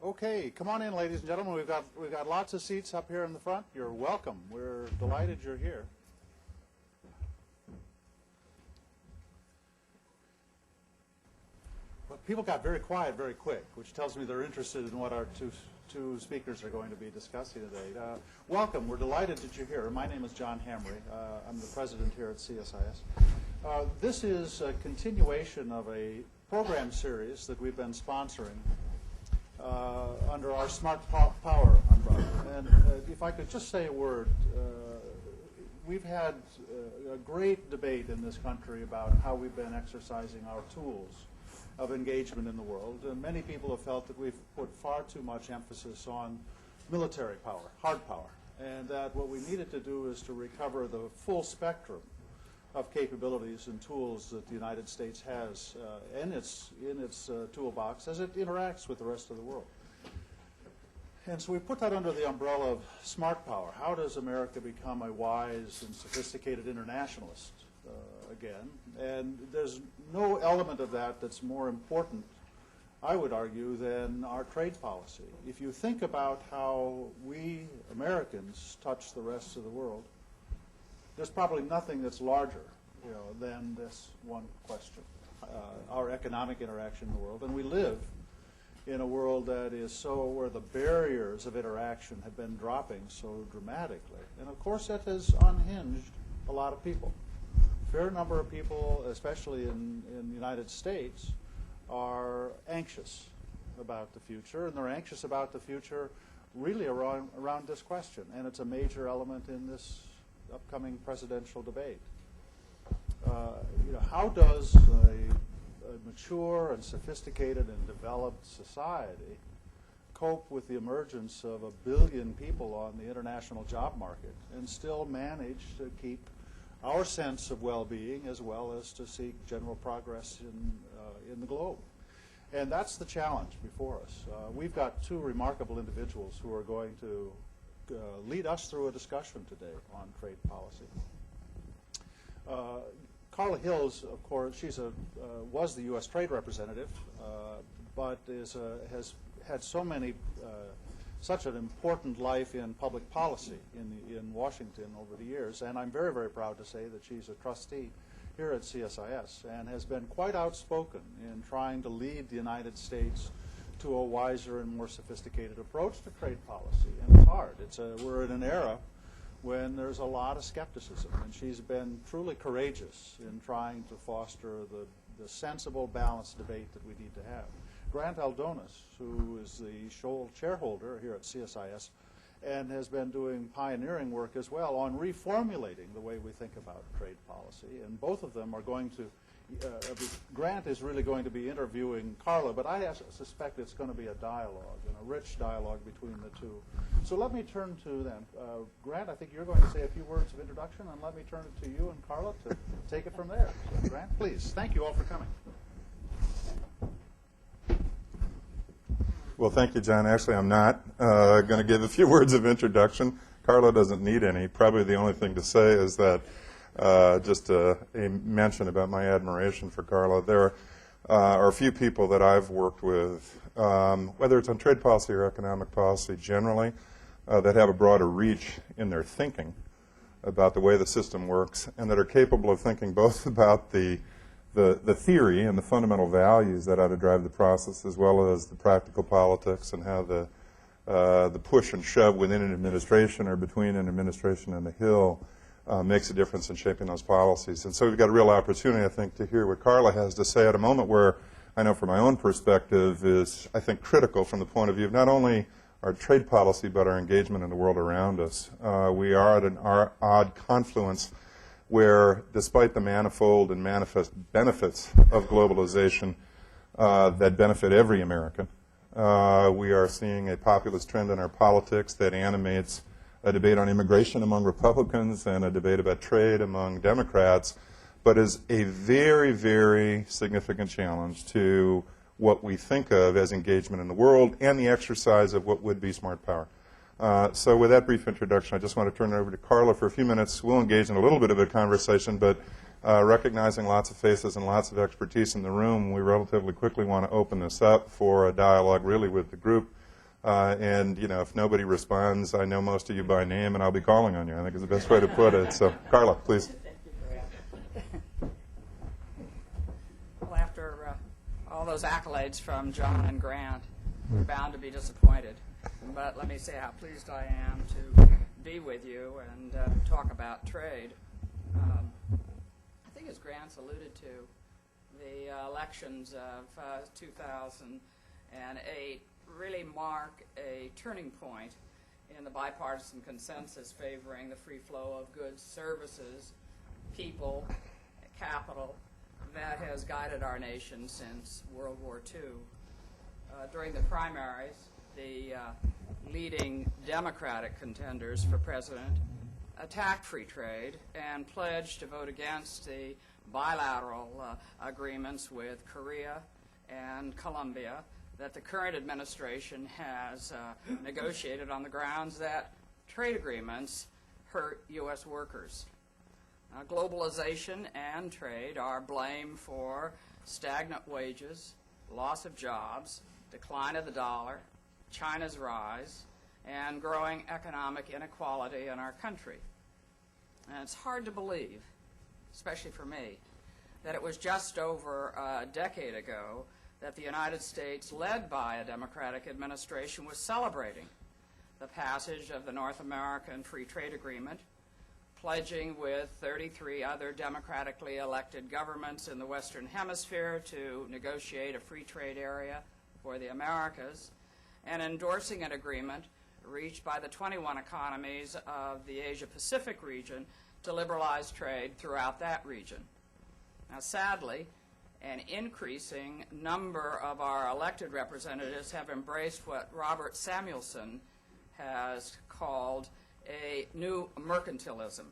Okay, come on in, ladies and gentlemen. We've got lots of seats up here in the front. You're welcome. We're delighted you're here. But people got very quiet very quick, which tells me they're interested in what our two speakers are going to be discussing today. Welcome. We're delighted that you're here. My name is John Hamry. I'm the president here at CSIS. This is a continuation of a program series that we've been sponsoring under our Smart Power umbrella. And if I could just say a word, we've had a great debate in this country about how we've been exercising our tools of engagement in the world. And many people have felt that we've put far too much emphasis on military power, hard power, and that what we needed to do is to recover the full spectrum of capabilities and tools that the United States has in its toolbox as it interacts with the rest of the world. And so we put that under the umbrella of smart power. How does America become a wise and sophisticated internationalist again? And there's no element of that that's more important, I would argue, than our trade policy. If you think about how we Americans touch the rest of the world, there's probably nothing that's larger, than this one question, our economic interaction in the world. And we live in a world that is where the barriers of interaction have been dropping so dramatically. And of course that has unhinged a lot of people. A fair number of people, especially in the United States, are anxious about the future, and they're anxious about the future really around this question. And it's a major element in this upcoming presidential debate. How does a mature and sophisticated and developed society cope with the emergence of 1 billion people on the international job market and still manage to keep our sense of well-being as well as to seek general progress in the globe? And that's the challenge before us. We've got two remarkable individuals who are going to lead us through a discussion today on trade policy. Carla Hills, of course, was the U.S. trade representative, but has had such an important life in public policy in Washington over the years, and I'm very, very proud to say that she's a trustee here at CSIS and has been quite outspoken in trying to lead the United States to a wiser and more sophisticated approach to trade policy. And it's hard. We're in an era when there's a lot of skepticism, and she's been truly courageous in trying to foster the sensible, balanced debate that we need to have. Grant Aldonis, who is the sole shareholder here at CSIS, and has been doing pioneering work as well on reformulating the way we think about trade policy. And both of them are going to Grant is really going to be interviewing Carla, but I suspect it's going to be a dialogue, and a rich dialogue between the two. So let me turn to them. Grant, I think you're going to say a few words of introduction, and let me turn it to you and Carla to take it from there. So, Grant, please. Thank you all for coming. Well, thank you, John. Actually, I'm not going to give a few words of introduction. Carla doesn't need any. Probably the only thing to say is that just a mention about my admiration for Carla. There are a few people that I've worked with, whether it's on trade policy or economic policy generally, that have a broader reach in their thinking about the way the system works, and that are capable of thinking both about the theory and the fundamental values that ought to drive the process, as well as the practical politics and how the push and shove within an administration or between an administration and the Hill makes a difference in shaping those policies. And so we've got a real opportunity, I think, to hear what Carla has to say at a moment where I know from my own perspective is, I think, critical from the point of view of not only our trade policy but our engagement in the world around us. We are at an odd confluence where, despite the manifold and manifest benefits of globalization that benefit every American, we are seeing a populist trend in our politics that animates a debate on immigration among Republicans and a debate about trade among Democrats, but is a very, very significant challenge to what we think of as engagement in the world and the exercise of what would be smart power. So with that brief introduction, I just want to turn it over to Carla for a few minutes. We'll engage in a little bit of a conversation, but recognizing lots of faces and lots of expertise in the room, we relatively quickly want to open this up for a dialogue really with the group. And, if nobody responds, I know most of you by name, and I'll be calling on you. I think is the best way to put it. So, Carla, please. Thank you, Grant. Well, after all those accolades from John and Grant, we're bound to be disappointed. But let me say how pleased I am to be with you and talk about trade. I think as Grant's alluded to, the elections of 2008 really mark a turning point in the bipartisan consensus favoring the free flow of goods, services, people, capital that has guided our nation since World War II. During the primaries, the leading Democratic contenders for president attacked free trade and pledged to vote against the bilateral agreements with Korea and Colombia that the current administration has negotiated on the grounds that trade agreements hurt U.S. workers. Globalization and trade are blamed for stagnant wages, loss of jobs, decline of the dollar, China's rise, and growing economic inequality in our country. And it's hard to believe, especially for me, that it was just over a decade ago that the United States, led by a Democratic administration, was celebrating the passage of the North American Free Trade Agreement, pledging with 33 other democratically elected governments in the Western Hemisphere to negotiate a free trade area for the Americas, and endorsing an agreement reached by the 21 economies of the Asia-Pacific region to liberalize trade throughout that region. Now, sadly, an increasing number of our elected representatives have embraced what Robert Samuelson has called a new mercantilism,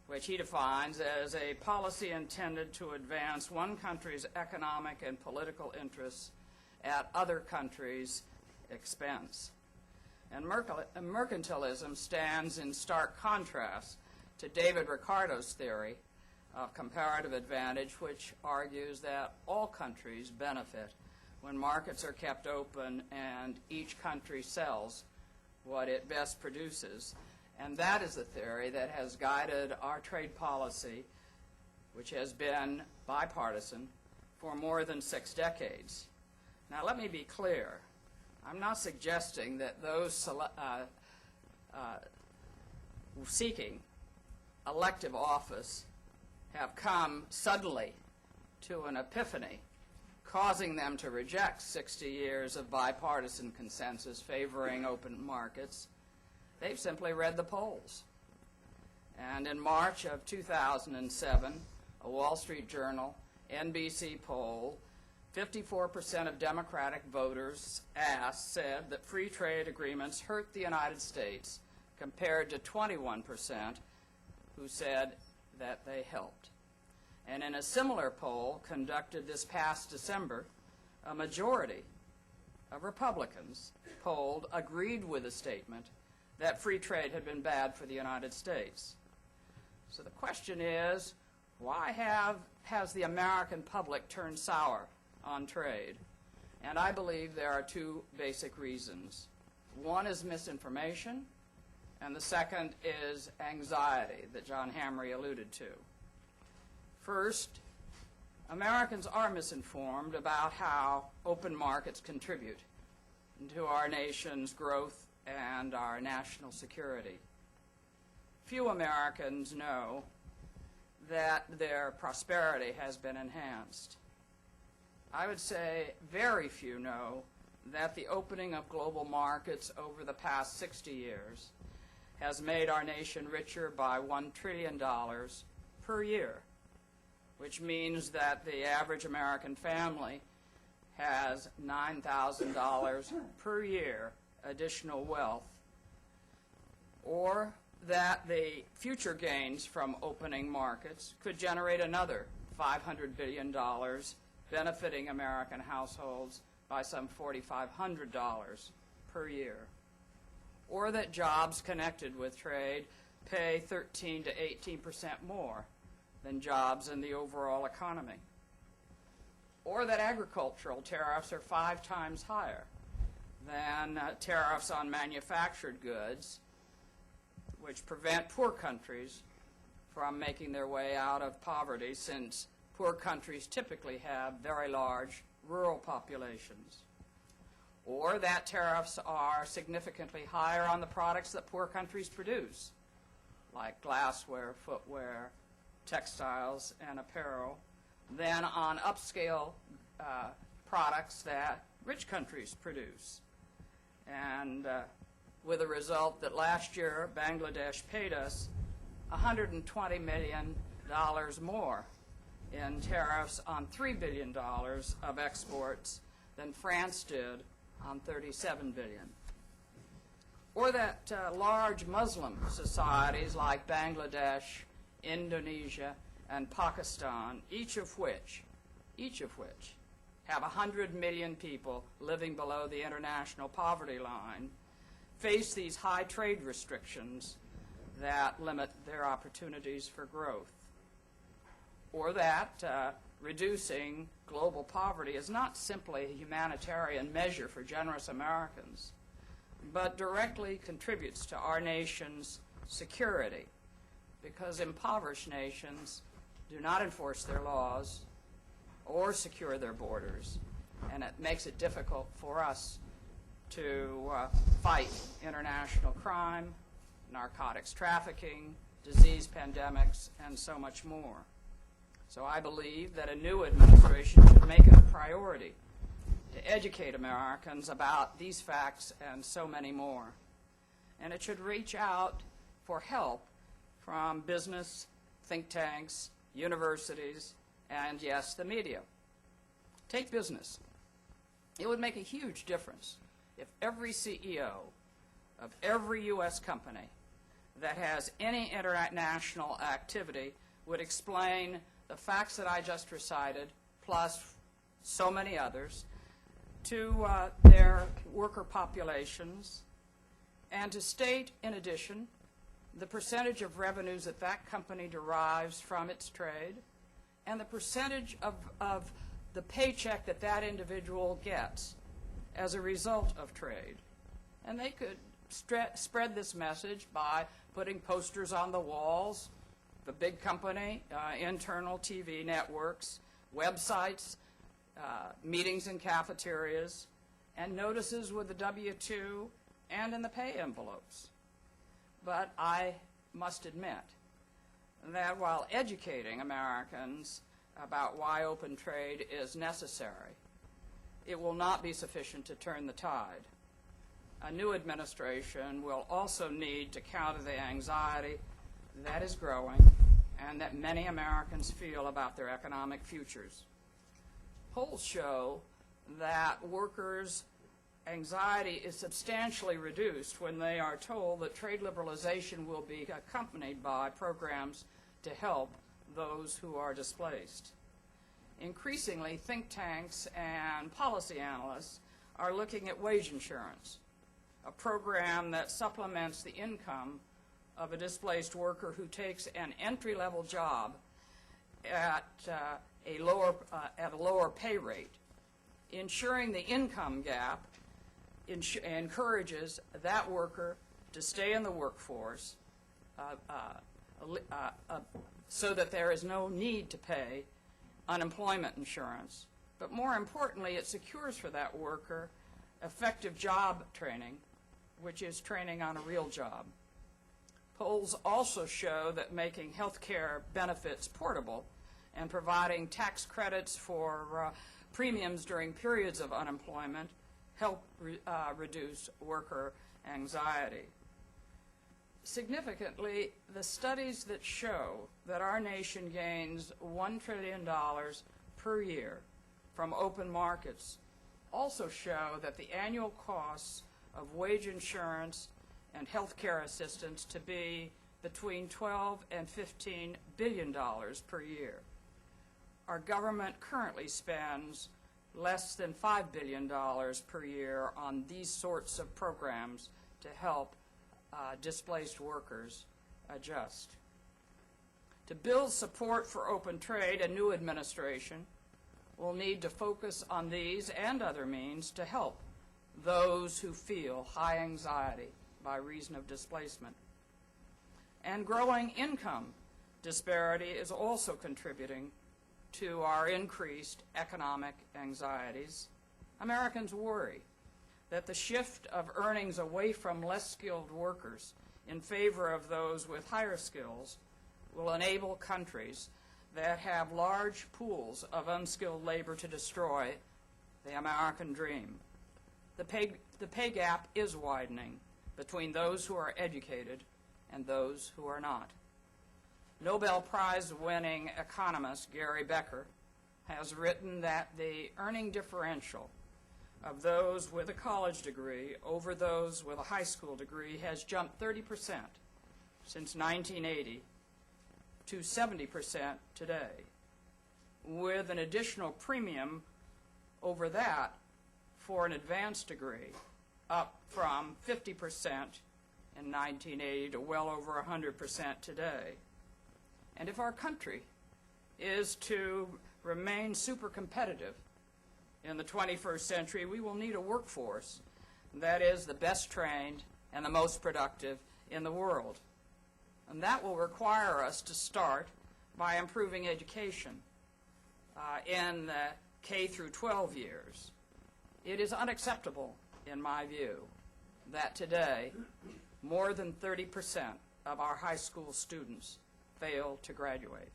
which he defines as a policy intended to advance one country's economic and political interests at other countries' expense. And mercantilism stands in stark contrast to David Ricardo's theory of comparative advantage, which argues that all countries benefit when markets are kept open and each country sells what it best produces. And that is the theory that has guided our trade policy, which has been bipartisan for more than 6 decades. Now, let me be clear. I'm not suggesting that those seeking elective office have come suddenly to an epiphany, causing them to reject 60 years of bipartisan consensus favoring open markets. They've simply read the polls. And in March of 2007, a Wall Street Journal NBC poll, 54% of Democratic voters asked said that free trade agreements hurt the United States, compared to 21% who said that they helped. And in a similar poll conducted this past December, a majority of Republicans polled agreed with the statement that free trade had been bad for the United States. So the question is, why has the American public turned sour on trade? And I believe there are 2 basic reasons. One is misinformation, and the second is anxiety that John Hamre alluded to. First, Americans are misinformed about how open markets contribute to our nation's growth and our national security. Few Americans know that their prosperity has been enhanced. I would say very few know that the opening of global markets over the past 60 years has made our nation richer by $1 trillion per year, which means that the average American family has $9,000 per year additional wealth, or that the future gains from opening markets could generate another $500 billion, benefiting American households by some $4,500 per year, or that jobs connected with trade pay 13 to 18% more than jobs in the overall economy, or that agricultural tariffs are 5 times higher than tariffs on manufactured goods, which prevent poor countries from making their way out of poverty, since poor countries typically have very large rural populations. Or that tariffs are significantly higher on the products that poor countries produce, like glassware, footwear, textiles, and apparel, than on upscale products that rich countries produce. And with the result that last year Bangladesh paid us $120 million more in tariffs on $3 billion of exports than France did on $37 billion. Or that large Muslim societies like Bangladesh, Indonesia, and Pakistan, each of which have 100 million people living below the international poverty line, face these high trade restrictions that limit their opportunities for growth. Or that reducing global poverty is not simply a humanitarian measure for generous Americans, but directly contributes to our nation's security, because impoverished nations do not enforce their laws or secure their borders, and it makes it difficult for us to fight international crime, narcotics trafficking, disease pandemics, and so much more. So I believe that a new administration should make it a priority to educate Americans about these facts and so many more. And it should reach out for help from business, think tanks, universities, and yes, the media. Take business. It would make a huge difference if every CEO of every U.S. company that has any international activity would explain the facts that I just recited, plus so many others, to their worker populations, and to state, in addition, the percentage of revenues that that company derives from its trade, and the percentage of the paycheck that that individual gets as a result of trade. And they could spread this message by putting posters on the walls, the big company, internal TV networks, websites, meetings in cafeterias, and notices with the W-2 and in the pay envelopes. But I must admit that while educating Americans about why open trade is necessary, it will not be sufficient to turn the tide. A new administration will also need to counter the anxiety that is growing and that many Americans feel about their economic futures. Polls show that workers' anxiety is substantially reduced when they are told that trade liberalization will be accompanied by programs to help those who are displaced. Increasingly, think tanks and policy analysts are looking at wage insurance, a program that supplements the income of a displaced worker who takes an entry-level job at a lower pay rate. Ensuring the income gap encourages that worker to stay in the workforce so that there is no need to pay unemployment insurance. But more importantly, it secures for that worker effective job training, which is training on a real job. Polls also show that making health care benefits portable and providing tax credits for premiums during periods of unemployment help reduce worker anxiety. Significantly, the studies that show that our nation gains $1 trillion per year from open markets also show that the annual costs of wage insurance and health care assistance to be between $12 and $15 billion per year. Our government currently spends less than $5 billion per year on these sorts of programs to help displaced workers adjust. To build support for open trade, a new administration will need to focus on these and other means to help those who feel high anxiety by reason of displacement. And growing income disparity is also contributing to our increased economic anxieties. Americans worry that the shift of earnings away from less skilled workers in favor of those with higher skills will enable countries that have large pools of unskilled labor to destroy the American dream. The pay gap is widening between those who are educated and those who are not. Nobel Prize-winning economist Gary Becker has written that the earning differential of those with a college degree over those with a high school degree has jumped 30% since 1980 to 70% today, with an additional premium over that for an advanced degree, up from 50% in 1980 to well over 100% today. And if our country is to remain super competitive in the 21st century, we will need a workforce that is the best trained and the most productive in the world. And that will require us to start by improving education in the K through 12 years. It is unacceptable, in my view, that today more than 30% of our high school students fail to graduate.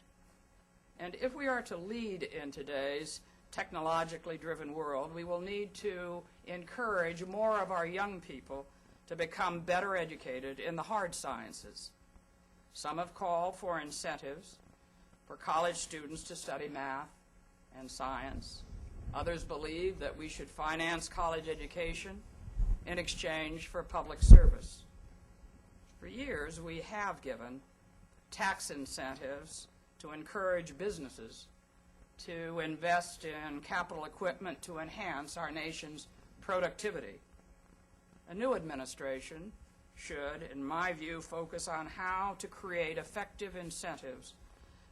And if we are to lead in today's technologically driven world, we will need to encourage more of our young people to become better educated in the hard sciences. Some have called for incentives for college students to study math and science. Others believe that we should finance college education in exchange for public service. For years, we have given tax incentives to encourage businesses to invest in capital equipment to enhance our nation's productivity. A new administration should, in my view, focus on how to create effective incentives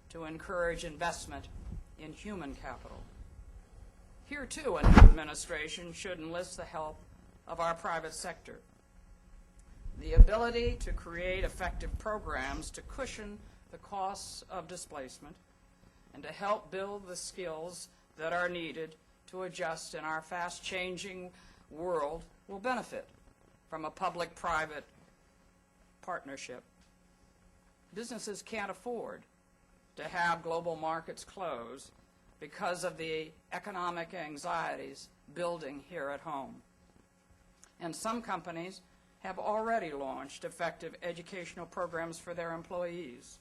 to encourage investment in human capital. Here, too, a new administration should enlist the help of our private sector. The ability to create effective programs to cushion the costs of displacement and to help build the skills that are needed to adjust in our fast-changing world will benefit from a public-private partnership. Businesses can't afford to have global markets close because of the economic anxieties building here at home. And some companies have already launched effective educational programs for their employees.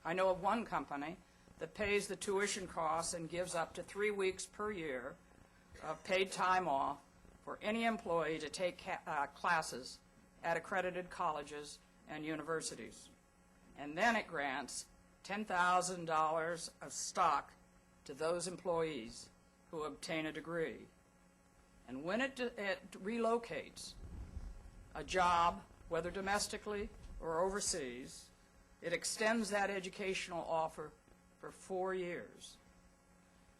I know of one company that pays the tuition costs and gives up to 3 weeks per year of paid time off for any employee to take classes at accredited colleges and universities. And then it grants $10,000 of stock to those employees who obtain a degree. And when it relocates a job, whether domestically or overseas, it extends that educational offer for 4 years.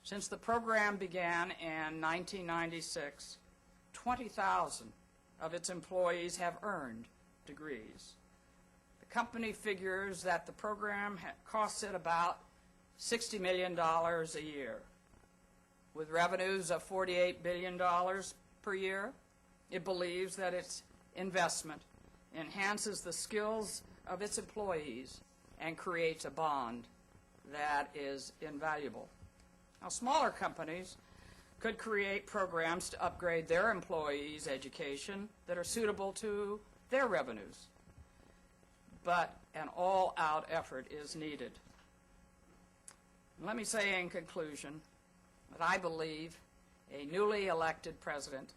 Since the program began in 1996, 20,000 of its employees have earned degrees. The company figures that the program costs it about $60 million a year. With revenues of $48 billion per year, it believes that its investment enhances the skills of its employees and creates a bond that is invaluable. Now, smaller companies could create programs to upgrade their employees' education that are suitable to their revenues. But an all-out effort is needed. Let me say in conclusion that I believe a newly elected president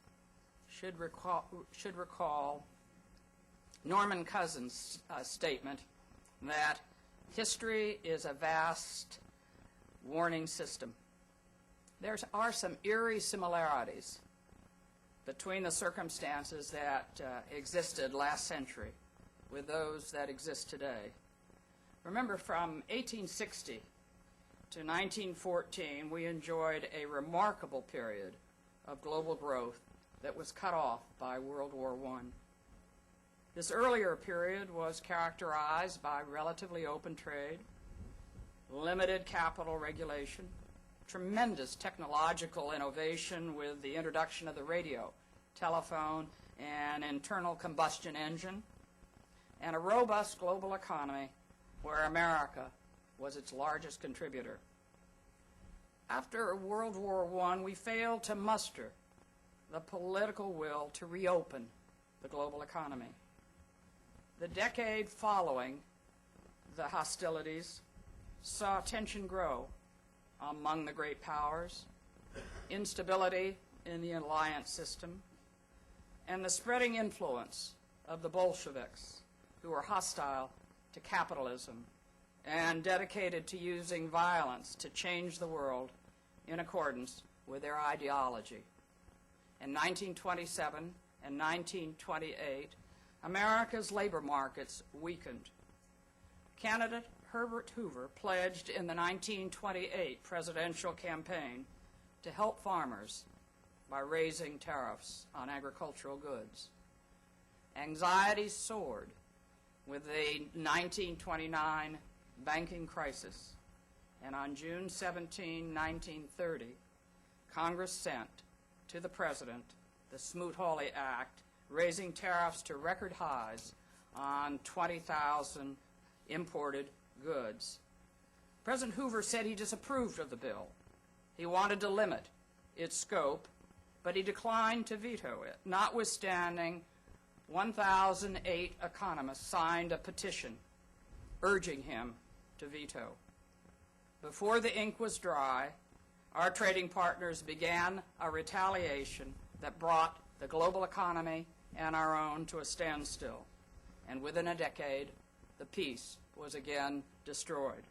should recall Norman Cousins' statement that history is a vast warning system. There are some eerie similarities between the circumstances that existed last century with those that exist today. Remember, from 1860 to 1914, we enjoyed a remarkable period of global growth that was cut off by World War I. This earlier period was characterized by relatively open trade, limited capital regulation, tremendous technological innovation with the introduction of the radio, telephone, and internal combustion engine, and a robust global economy where America was its largest contributor. After World War I, we failed to muster the political will to reopen the global economy. The decade following the hostilities saw tension grow among the great powers, instability in the alliance system, and the spreading influence of the Bolsheviks, who were hostile to capitalism and dedicated to using violence to change the world in accordance with their ideology. In 1927 and 1928, America's labor markets weakened. Candidate Herbert Hoover pledged in the 1928 presidential campaign to help farmers by raising tariffs on agricultural goods. Anxiety soared with the 1929 banking crisis, and on June 17, 1930, Congress sent to the President the Smoot-Hawley Act, raising tariffs to record highs on 20,000 imported goods. President Hoover said he disapproved of the bill. He wanted to limit its scope, but he declined to veto it. Notwithstanding, 1,008 economists signed a petition urging him to veto. Before the ink was dry, our trading partners began a retaliation that brought the global economy and our own to a standstill. And within a decade, the peace was again destroyed.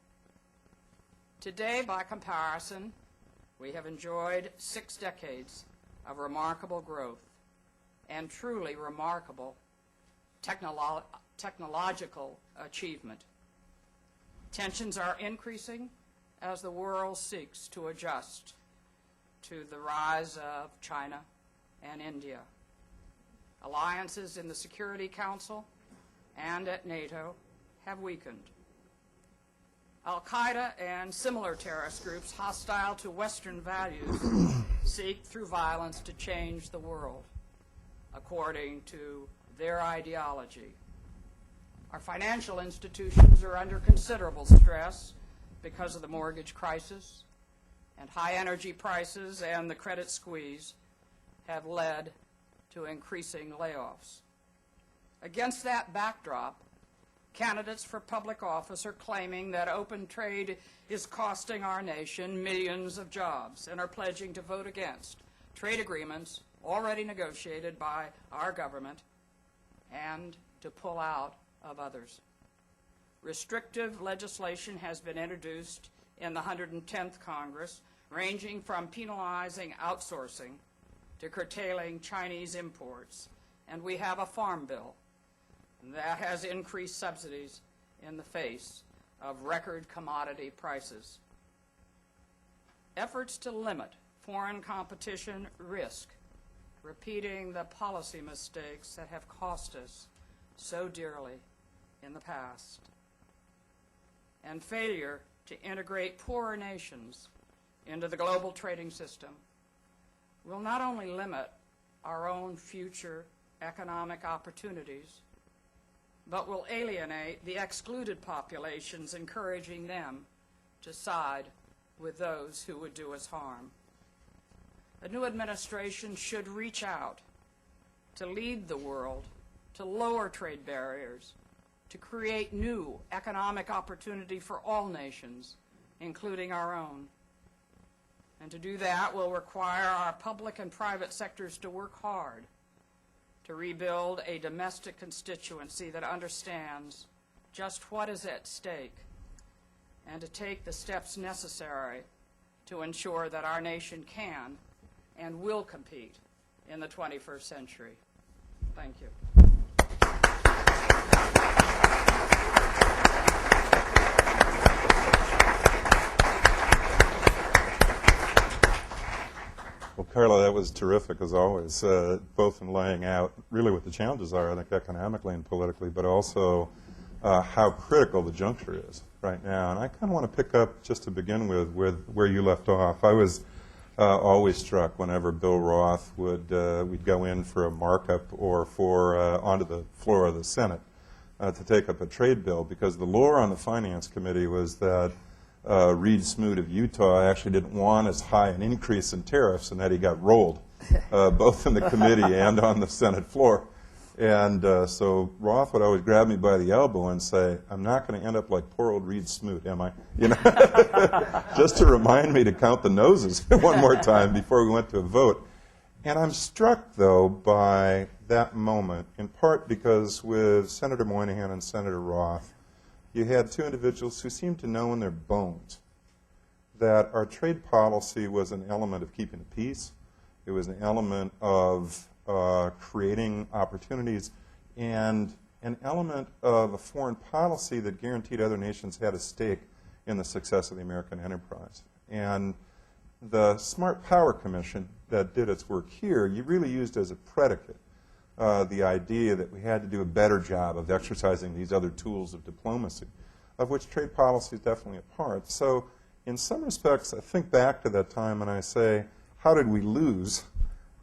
Today, by comparison, we have enjoyed 6 decades of remarkable growth and truly remarkable technological achievement. Tensions are increasing as the world seeks to adjust to the rise of China and India. Alliances in the Security Council and at NATO have weakened. Al-Qaeda and similar terrorist groups hostile to Western values seek through violence to change the world according to their ideology. Our financial institutions are under considerable stress because of the mortgage crisis, and high energy prices and the credit squeeze have led to increasing layoffs. Against that backdrop, candidates for public office are claiming that open trade is costing our nation millions of jobs and are pledging to vote against trade agreements already negotiated by our government and to pull out of others. Restrictive legislation has been introduced in the 110th Congress, ranging from penalizing outsourcing to curtailing Chinese imports. And we have a farm bill that has increased subsidies in the face of record commodity prices. Efforts to limit foreign competition risk repeating the policy mistakes that have cost us so dearly in the past. And failure to integrate poorer nations into the global trading system will not only limit our own future economic opportunities, but will alienate the excluded populations, encouraging them to side with those who would do us harm. A new administration should reach out to lead the world, to lower trade barriers, to create new economic opportunity for all nations, including our own. And to do that will require our public and private sectors to work hard to rebuild a domestic constituency that understands just what is at stake and to take the steps necessary to ensure that our nation can and will compete in the 21st century. Thank you. Well, Carla, that was terrific as always, both in laying out really what the challenges are, I think, economically and politically, but also how critical the juncture is right now. And I kind of want to pick up, just to begin with where you left off. I was always struck whenever Bill Roth we'd go in for a markup or for onto the floor of the Senate to take up a trade bill, because the lore on the Finance Committee was that Reed Smoot of Utah actually didn't want as high an increase in tariffs, and that he got rolled, both in the committee and on the Senate floor. And so Roth would always grab me by the elbow and say, "I'm not going to end up like poor old Reed Smoot, am I?" You know, just to remind me to count the noses one more time before we went to a vote. And I'm struck, though, by that moment, in part because with Senator Moynihan and Senator Roth, you had two individuals who seemed to know in their bones that our trade policy was an element of keeping the peace. It was an element of creating opportunities, and an element of a foreign policy that guaranteed other nations had a stake in the success of the American enterprise. And the Smart Power Commission that did its work here, you really used as a predicate the idea that we had to do a better job of exercising these other tools of diplomacy, of which trade policy is definitely a part. So in some respects, I think back to that time and I say, how did we lose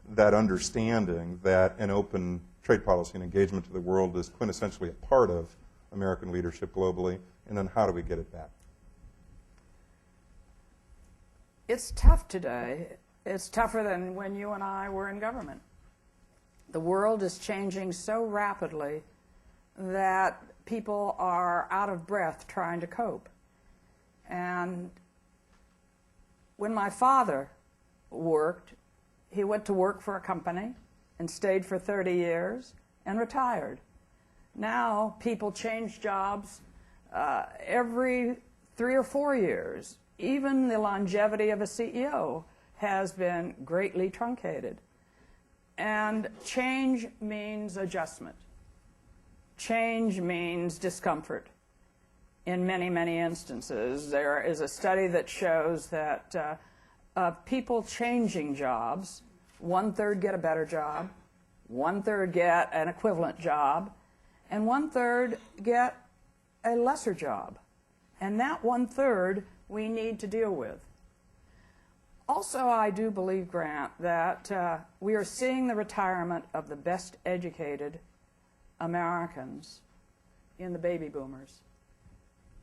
that understanding that an open trade policy and engagement to the world is quintessentially a part of American leadership globally, and then how do we get it back? It's tough today. It's tougher than when you and I were in government. The world is changing so rapidly that people are out of breath trying to cope. And when my father worked, he went to work for a company and stayed for 30 years and retired. Now people change jobs every 3 or 4 years. Even the longevity of a CEO has been greatly truncated. And change means adjustment. Change means discomfort. In many, many instances, there is a study that shows that of people changing jobs, 1/3 get a better job, 1/3 get an equivalent job, and 1/3 get a lesser job. And that 1/3 we need to deal with. Also, I do believe, Grant, that we are seeing the retirement of the best educated Americans in the baby boomers.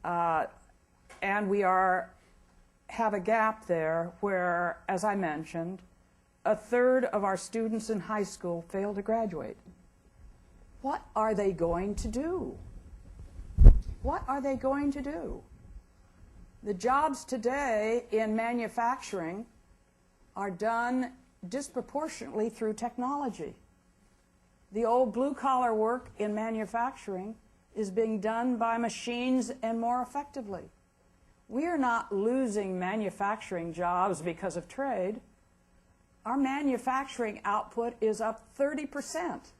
And we have a gap there where, as I mentioned, 1/3 of our students in high school fail to graduate. What are they going to do? What are they going to do? The jobs today in manufacturing are done disproportionately through technology. The old blue-collar work in manufacturing is being done by machines and more effectively. We are not losing manufacturing jobs because of trade. Our manufacturing output is up 30%.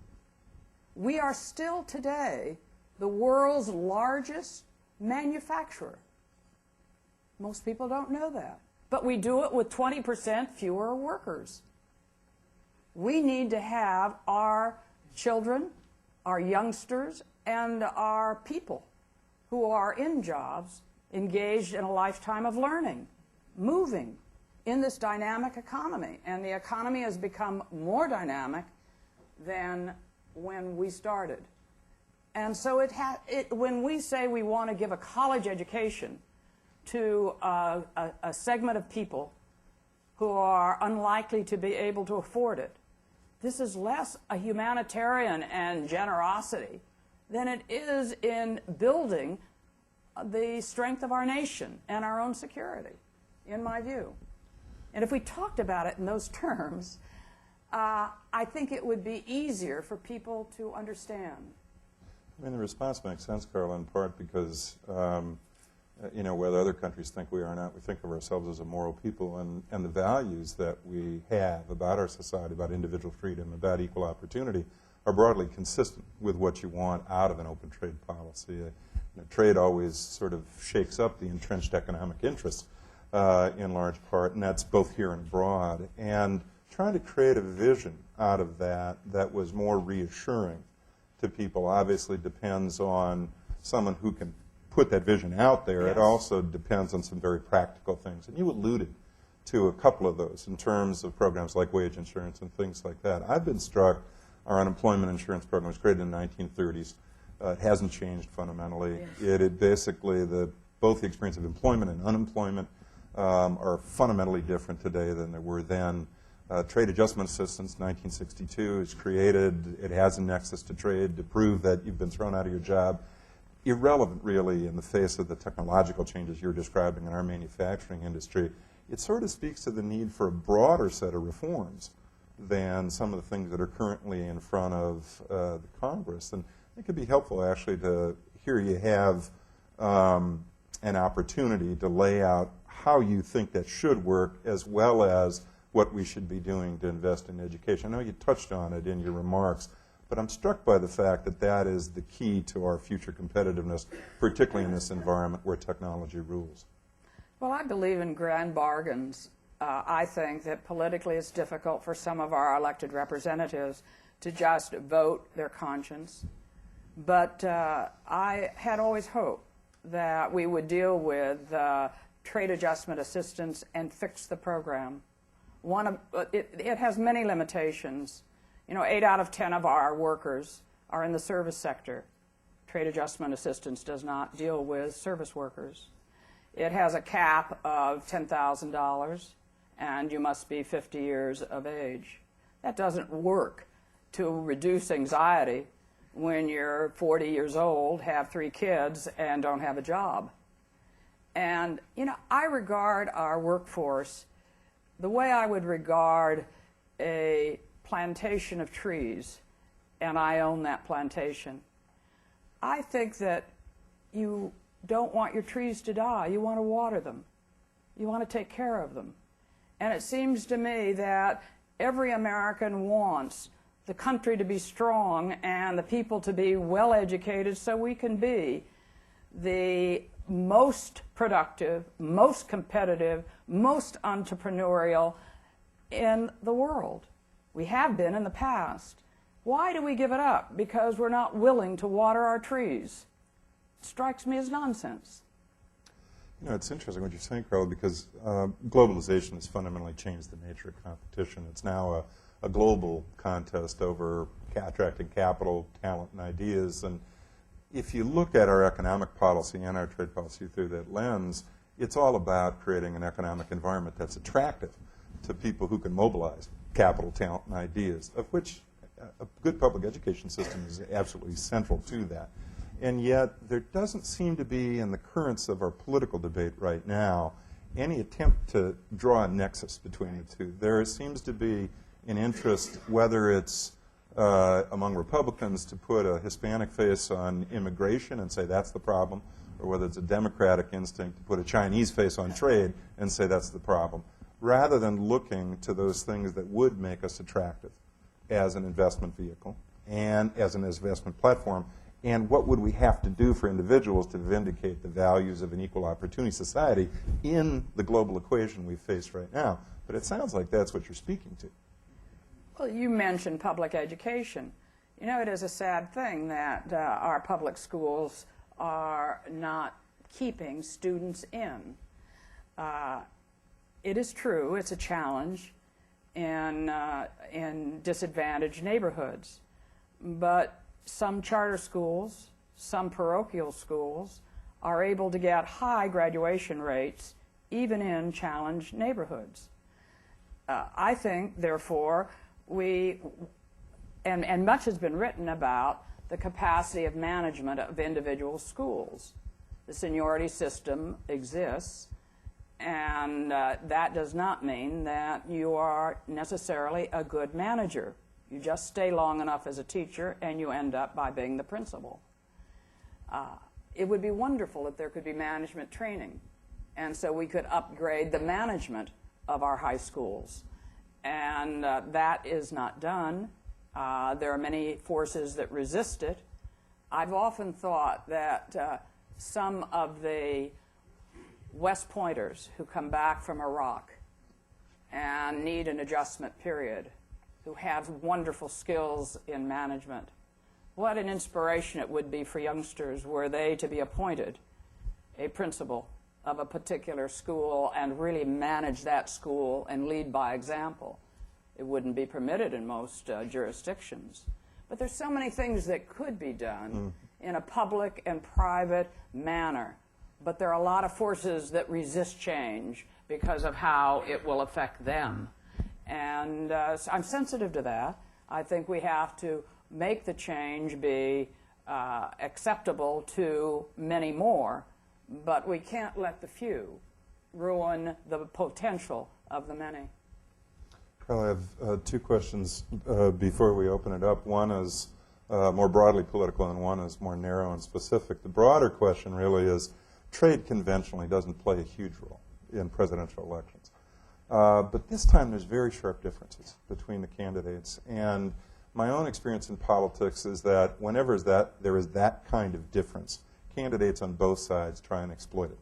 We are still today the world's largest manufacturer. Most people don't know that. But we do it with 20% fewer workers. We need to have our children, our youngsters, and our people who are in jobs engaged in a lifetime of learning, moving in this dynamic economy. And the economy has become more dynamic than when we started. And so when we say we want to give a college education to a segment of people who are unlikely to be able to afford it, this is less a humanitarian and generosity than it is in building the strength of our nation and our own security, in my view. And if we talked about it in those terms, I think it would be easier for people to understand. I mean, the response makes sense, Carla, in part because, you know, whether other countries think we are or not, we think of ourselves as a moral people, and the values that we have about our society, about individual freedom, about equal opportunity, are broadly consistent with what you want out of an open trade policy. You know, trade always sort of shakes up the entrenched economic interests in large part, and that's both here and abroad. And trying to create a vision out of that that was more reassuring to people obviously depends on someone who can put that vision out there. Yes. It also depends on some very practical things. And you alluded to a couple of those in terms of programs like wage insurance and things like that. I've been struck, our unemployment insurance program was created in the 1930s. It hasn't changed fundamentally. Yes. It basically, both the experience of employment and unemployment are fundamentally different today than they were then. Trade adjustment assistance, 1962, is created. It has a nexus to trade to prove that you've been thrown out of your job. Irrelevant, really, in the face of the technological changes you're describing in our manufacturing industry. It sort of speaks to the need for a broader set of reforms than some of the things that are currently in front of the Congress. And it could be helpful, actually, to hear you have an opportunity to lay out how you think that should work, as well as what we should be doing to invest in education. I know you touched on it in your remarks, but I'm struck by the fact that that is the key to our future competitiveness, particularly in this environment where technology rules. Well, I believe in grand bargains. I think that politically it's difficult for some of our elected representatives to just vote their conscience. But I had always hoped that we would deal with trade adjustment assistance and fix the program. It has many limitations. You know, 8 out of 10 of our workers are in the service sector. Trade adjustment assistance does not deal with service workers. It has a cap of $10,000, and you must be 50 years of age. That doesn't work to reduce anxiety when you're 40 years old, have 3 kids, and don't have a job. And, you know, I regard our workforce the way I would regard a plantation of trees, and I own that plantation. I think that you don't want your trees to die. You want to water them. You want to take care of them. And it seems to me that every American wants the country to be strong and the people to be well educated so we can be the most productive, most competitive, most entrepreneurial in the world. We have been in the past. Why do we give it up? Because we're not willing to water our trees. It strikes me as nonsense. You know, it's interesting what you're saying, Carla, because globalization has fundamentally changed the nature of competition. It's now a global contest over attracting capital, talent, and ideas. And if you look at our economic policy and our trade policy through that lens, it's all about creating an economic environment that's attractive to people who can mobilize capital, talent, and ideas, of which a good public education system is absolutely central to that. And yet, there doesn't seem to be, in the currents of our political debate right now, any attempt to draw a nexus between the two. There seems to be an interest, whether it's among Republicans to put a Hispanic face on immigration and say that's the problem, or whether it's a Democratic instinct to put a Chinese face on trade and say that's the problem, rather than looking to those things that would make us attractive as an investment vehicle and as an investment platform. And what would we have to do for individuals to vindicate the values of an equal opportunity society in the global equation we face right now? But it sounds like that's what you're speaking to. Well, you mentioned public education. You know, it is a sad thing that our public schools are not keeping students in. It is true, it's a challenge in disadvantaged neighborhoods. But some charter schools, some parochial schools are able to get high graduation rates even in challenged neighborhoods. I think, therefore, and much has been written about the capacity of management of individual schools. The seniority system exists, and that does not mean that you are necessarily a good manager. You just stay long enough as a teacher, and you end up by being the principal. It would be wonderful if there could be management training, and so we could upgrade the management of our high schools. And that is not done. There are many forces that resist it. I've often thought that some of the West Pointers who come back from Iraq and need an adjustment period, who have wonderful skills in management. What an inspiration it would be for youngsters were they to be appointed a principal of a particular school and really manage that school and lead by example. It wouldn't be permitted in most jurisdictions. But there's so many things that could be done in a public and private manner. But there are a lot of forces that resist change because of how it will affect them. And so I'm sensitive to that. I think we have to make the change be acceptable to many more, but we can't let the few ruin the potential of the many. Carla, I have two questions before we open it up. One is more broadly political, and one is more narrow and specific. The broader question really is trade conventionally doesn't play a huge role in presidential elections. But this time there's very sharp differences between the candidates. And my own experience in politics is that whenever there is that kind of difference, candidates on both sides try and exploit it.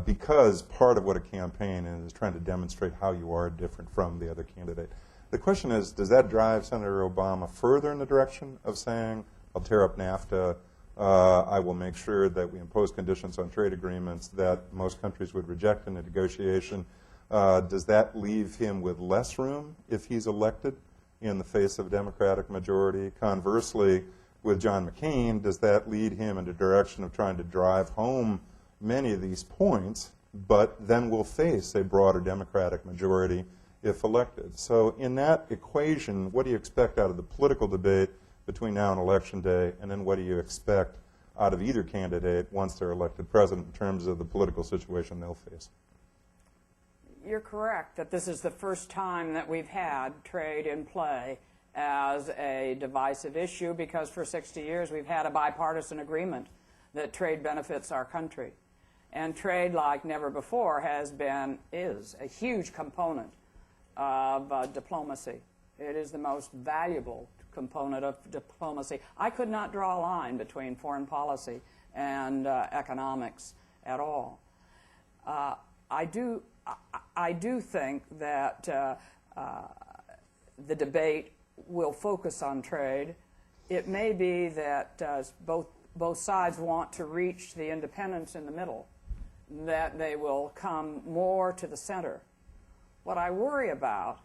Because part of what a campaign is trying to demonstrate how you are different from the other candidate. The question is, does that drive Senator Obama further in the direction of saying, I'll tear up NAFTA, I will make sure that we impose conditions on trade agreements that most countries would reject in a negotiation? Does that leave him with less room if he's elected in the face of a Democratic majority? Conversely, with John McCain, does that lead him in the direction of trying to drive home many of these points, but then will face a broader Democratic majority if elected? So in that equation, what do you expect out of the political debate between now and Election Day, and then what do you expect out of either candidate once they're elected president in terms of the political situation they'll face? You're correct that this is the first time that we've had trade in play as a divisive issue, because for 60 years we've had a bipartisan agreement that trade benefits our country. And trade, like never before, is a huge component of diplomacy. It is the most valuable component of diplomacy. I could not draw a line between foreign policy and economics at all. I do think that the debate will focus on trade. It may be that both sides want to reach the independence in the middle, that they will come more to the center. What I worry about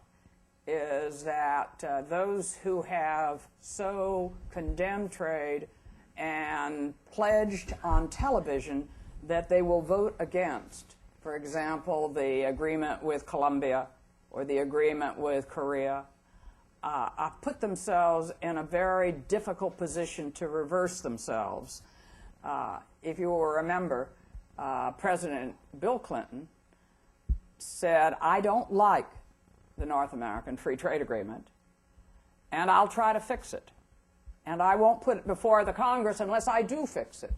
is that those who have so condemned trade and pledged on television that they will vote against, for example, the agreement with Colombia or the agreement with Korea, put themselves in a very difficult position to reverse themselves. If you will remember, President Bill Clinton said, I don't like the North American Free Trade Agreement, and I'll try to fix it. And I won't put it before the Congress unless I do fix it.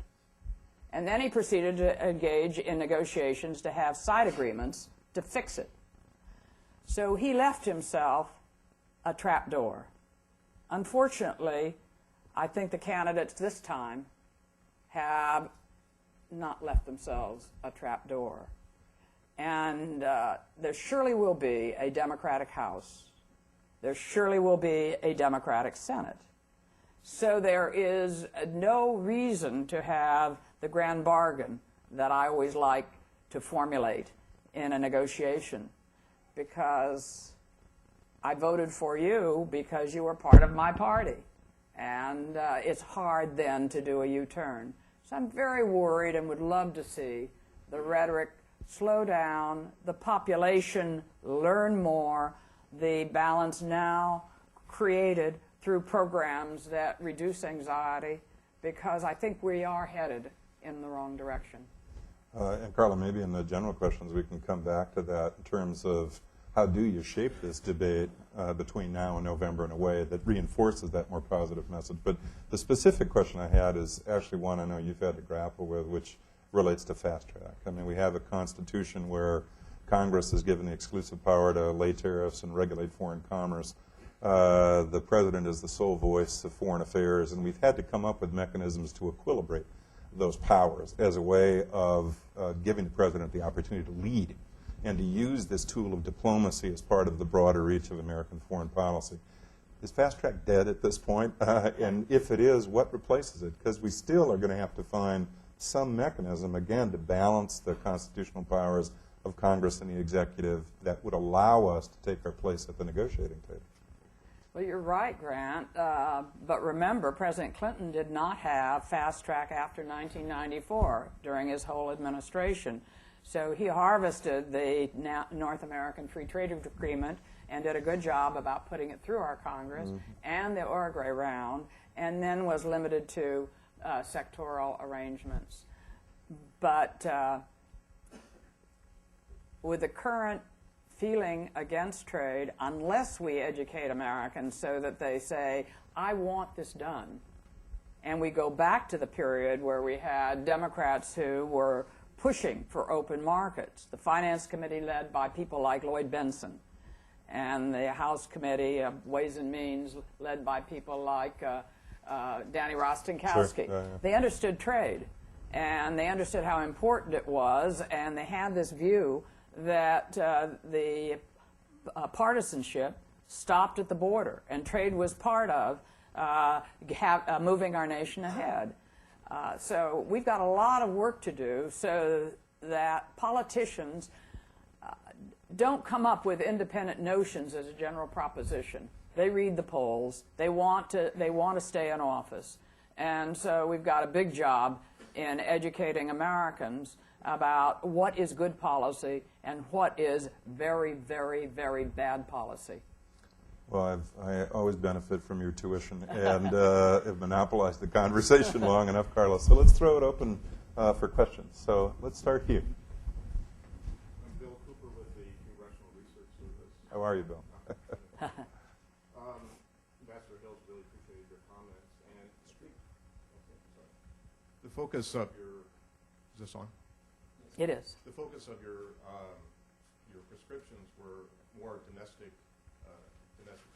And then he proceeded to engage in negotiations to have side agreements to fix it. So he left himself a trapdoor. Unfortunately, I think the candidates this time have not left themselves a trapdoor. And there surely will be a Democratic House. There surely will be a Democratic Senate. So there is no reason to have the grand bargain that I always like to formulate in a negotiation, because I voted for you because you were part of my party. And it's hard then to do a U-turn. So I'm very worried and would love to see the rhetoric slow down, the population learn more, the balance now created through programs that reduce anxiety, because I think we are headed in the wrong direction. And Carla, maybe in the general questions we can come back to that in terms of how do you shape this debate between now and November in a way that reinforces that more positive message. But the specific question I had is actually one I know you've had to grapple with, which relates to fast track. I mean, we have a constitution where Congress is given the exclusive power to lay tariffs and regulate foreign commerce. The president is the sole voice of foreign affairs, and we've had to come up with mechanisms to equilibrate those powers as a way of giving the president the opportunity to lead and to use this tool of diplomacy as part of the broader reach of American foreign policy. Is fast track dead at this point? And if it is, what replaces it? Because we still are going to have to find some mechanism, again, to balance the constitutional powers of Congress and the executive that would allow us to take our place at the negotiating table. Well, you're right, Grant. But remember, President Clinton did not have fast track after 1994 during his whole administration. So he harvested the North American Free Trade Agreement and did a good job about putting it through our Congress and the Uruguay round, and then was limited to sectoral arrangements. But with the current feeling against trade, unless we educate Americans so that they say, I want this done, and we go back to the period where we had Democrats who were pushing for open markets, the Finance Committee led by people like Lloyd Benson, and the House Committee of Ways and Means led by people like Danny Rostenkowski. Sure. They understood trade, and they understood how important it was, and they had this view that the partisanship stopped at the border, and trade was part of moving our nation ahead. So we've got a lot of work to do so that politicians don't come up with independent notions as a general proposition. They read the polls. They want to stay in office. And so we've got a big job in educating Americans about what is good policy and what is very, very, very bad policy. Well, I always benefit from your tuition and have monopolized the conversation long enough, Carla. So let's throw it open for questions. So let's start here. I'm Bill Cooper with the Congressional Research Service. How are you, Bill? Ambassador Hills, really appreciated your comments. And the focus of your, is this on? It is. The focus of your prescriptions were more domestic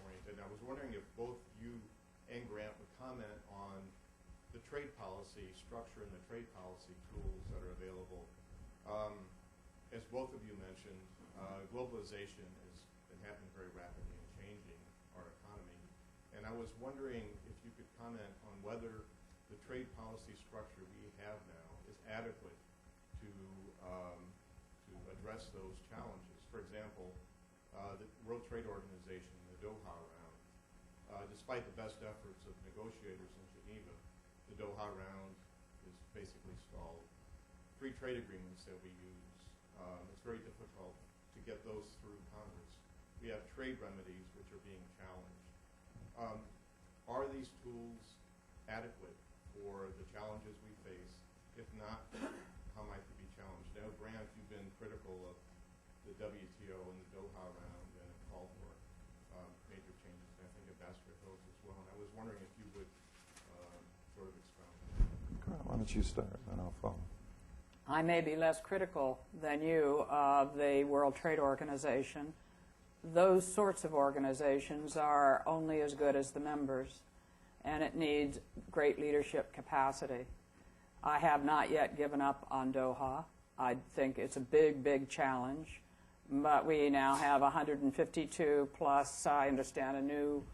oriented. And I was wondering if both you and Grant would comment on the trade policy structure and the trade policy tools that are available. As both of you mentioned, globalization has been happening very rapidly and changing our economy. And I was wondering if you could comment on whether the trade policy structure we have now is adequate to address those challenges. For example, the World Trade Organization, the Doha round, despite the best efforts of negotiators in Geneva, the Doha round is basically stalled. Free trade agreements that we use, it's very difficult to get those through Congress. We have trade remedies which are being challenged. Are these tools adequate for the challenges we face? If not, how might they be challenged? Now, Grant, you've been critical of the WTO and the Doha round and have called for major changes, and I think Ambassador Hills as well. And I was wondering if you would sort of expound on that. Carla, why don't you start, and I'll follow. I may be less critical than you of the World Trade Organization. Those sorts of organizations are only as good as the members, and it needs great leadership capacity. I have not yet given up on Doha. I think it's a big, big challenge, but we now have 152 plus, I understand, a new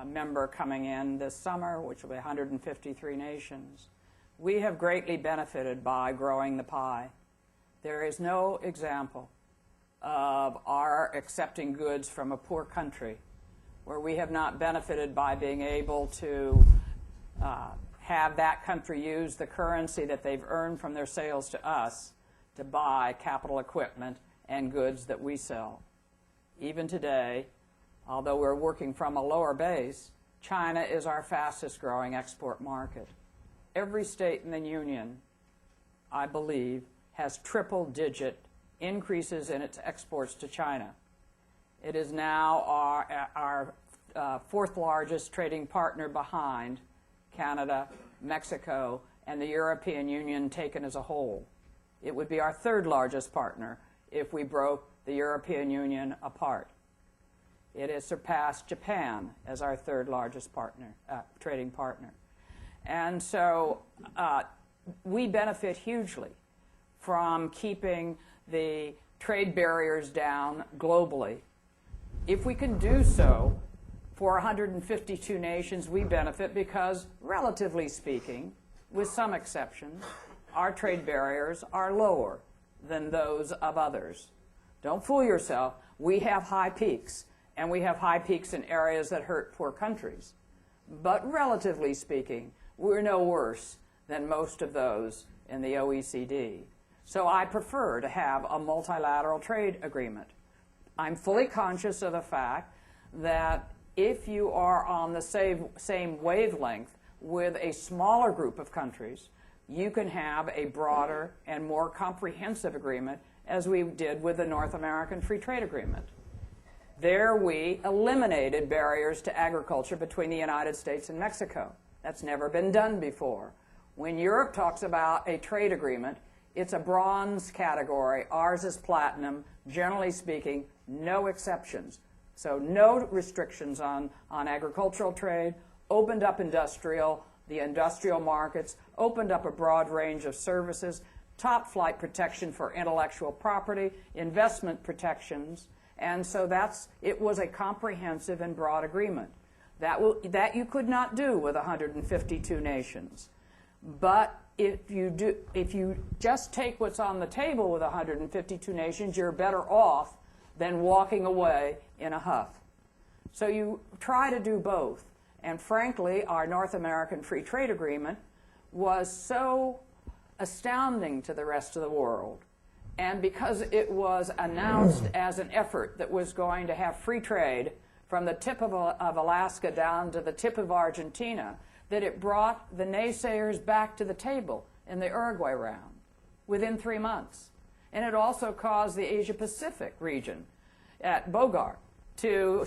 member coming in this summer, which will be 153 nations. We have greatly benefited by growing the pie. There is no example of our accepting goods from a poor country where we have not benefited by being able to have that country use the currency that they've earned from their sales to us to buy capital equipment and goods that we sell. Even today, although we're working from a lower base, China is our fastest growing export market. Every state in the Union, I believe, has triple-digit increases in its exports to China. It is now our fourth largest trading partner behind Canada, Mexico, and the European Union taken as a whole. It would be our third largest partner if we broke the European Union apart. It has surpassed Japan as our third largest partner, trading partner. And so we benefit hugely from keeping the trade barriers down globally. If we can do so, for 152 nations, we benefit because, relatively speaking, with some exceptions, our trade barriers are lower than those of others. Don't fool yourself. We have high peaks, and we have high peaks in areas that hurt poor countries. But relatively speaking, we're no worse than most of those in the OECD. So I prefer to have a multilateral trade agreement. I'm fully conscious of the fact that if you are on the same wavelength with a smaller group of countries, you can have a broader and more comprehensive agreement, as we did with the North American Free Trade Agreement. There we eliminated barriers to agriculture between the United States and Mexico. That's never been done before. When Europe talks about a trade agreement, it's a bronze category. Ours is platinum. Generally speaking, no exceptions. So no restrictions on agricultural trade, opened up the industrial markets, opened up a broad range of services, top flight protection for intellectual property, investment protections, and so it was a comprehensive and broad agreement. That you could not do with 152 nations. But if you just take what's on the table with 152 nations, you're better off than walking away in a huff. So you try to do both. And frankly, our North American Free Trade Agreement was so astounding to the rest of the world. And because it was announced as an effort that was going to have free trade from the tip of Alaska down to the tip of Argentina, that it brought the naysayers back to the table in the Uruguay round within 3 months. And it also caused the Asia-Pacific region at Bogart to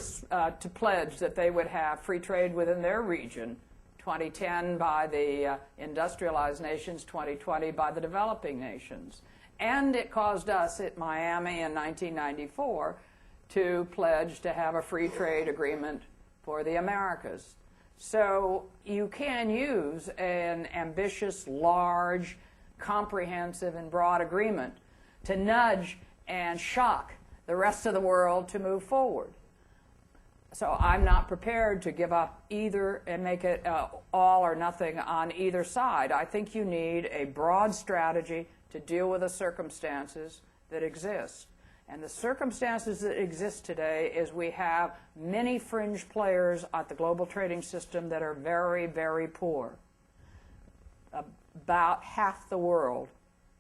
pledge that they would have free trade within their region, 2010 by the industrialized nations, 2020 by the developing nations. And it caused us at Miami in 1994 to pledge to have a free trade agreement for the Americas. So you can use an ambitious, large, comprehensive, and broad agreement to nudge and shock the rest of the world to move forward. So I'm not prepared to give up either and make it all or nothing on either side. I think you need a broad strategy to deal with the circumstances that exist. And the circumstances that exist today is we have many fringe players at the global trading system that are very, very poor. About half the world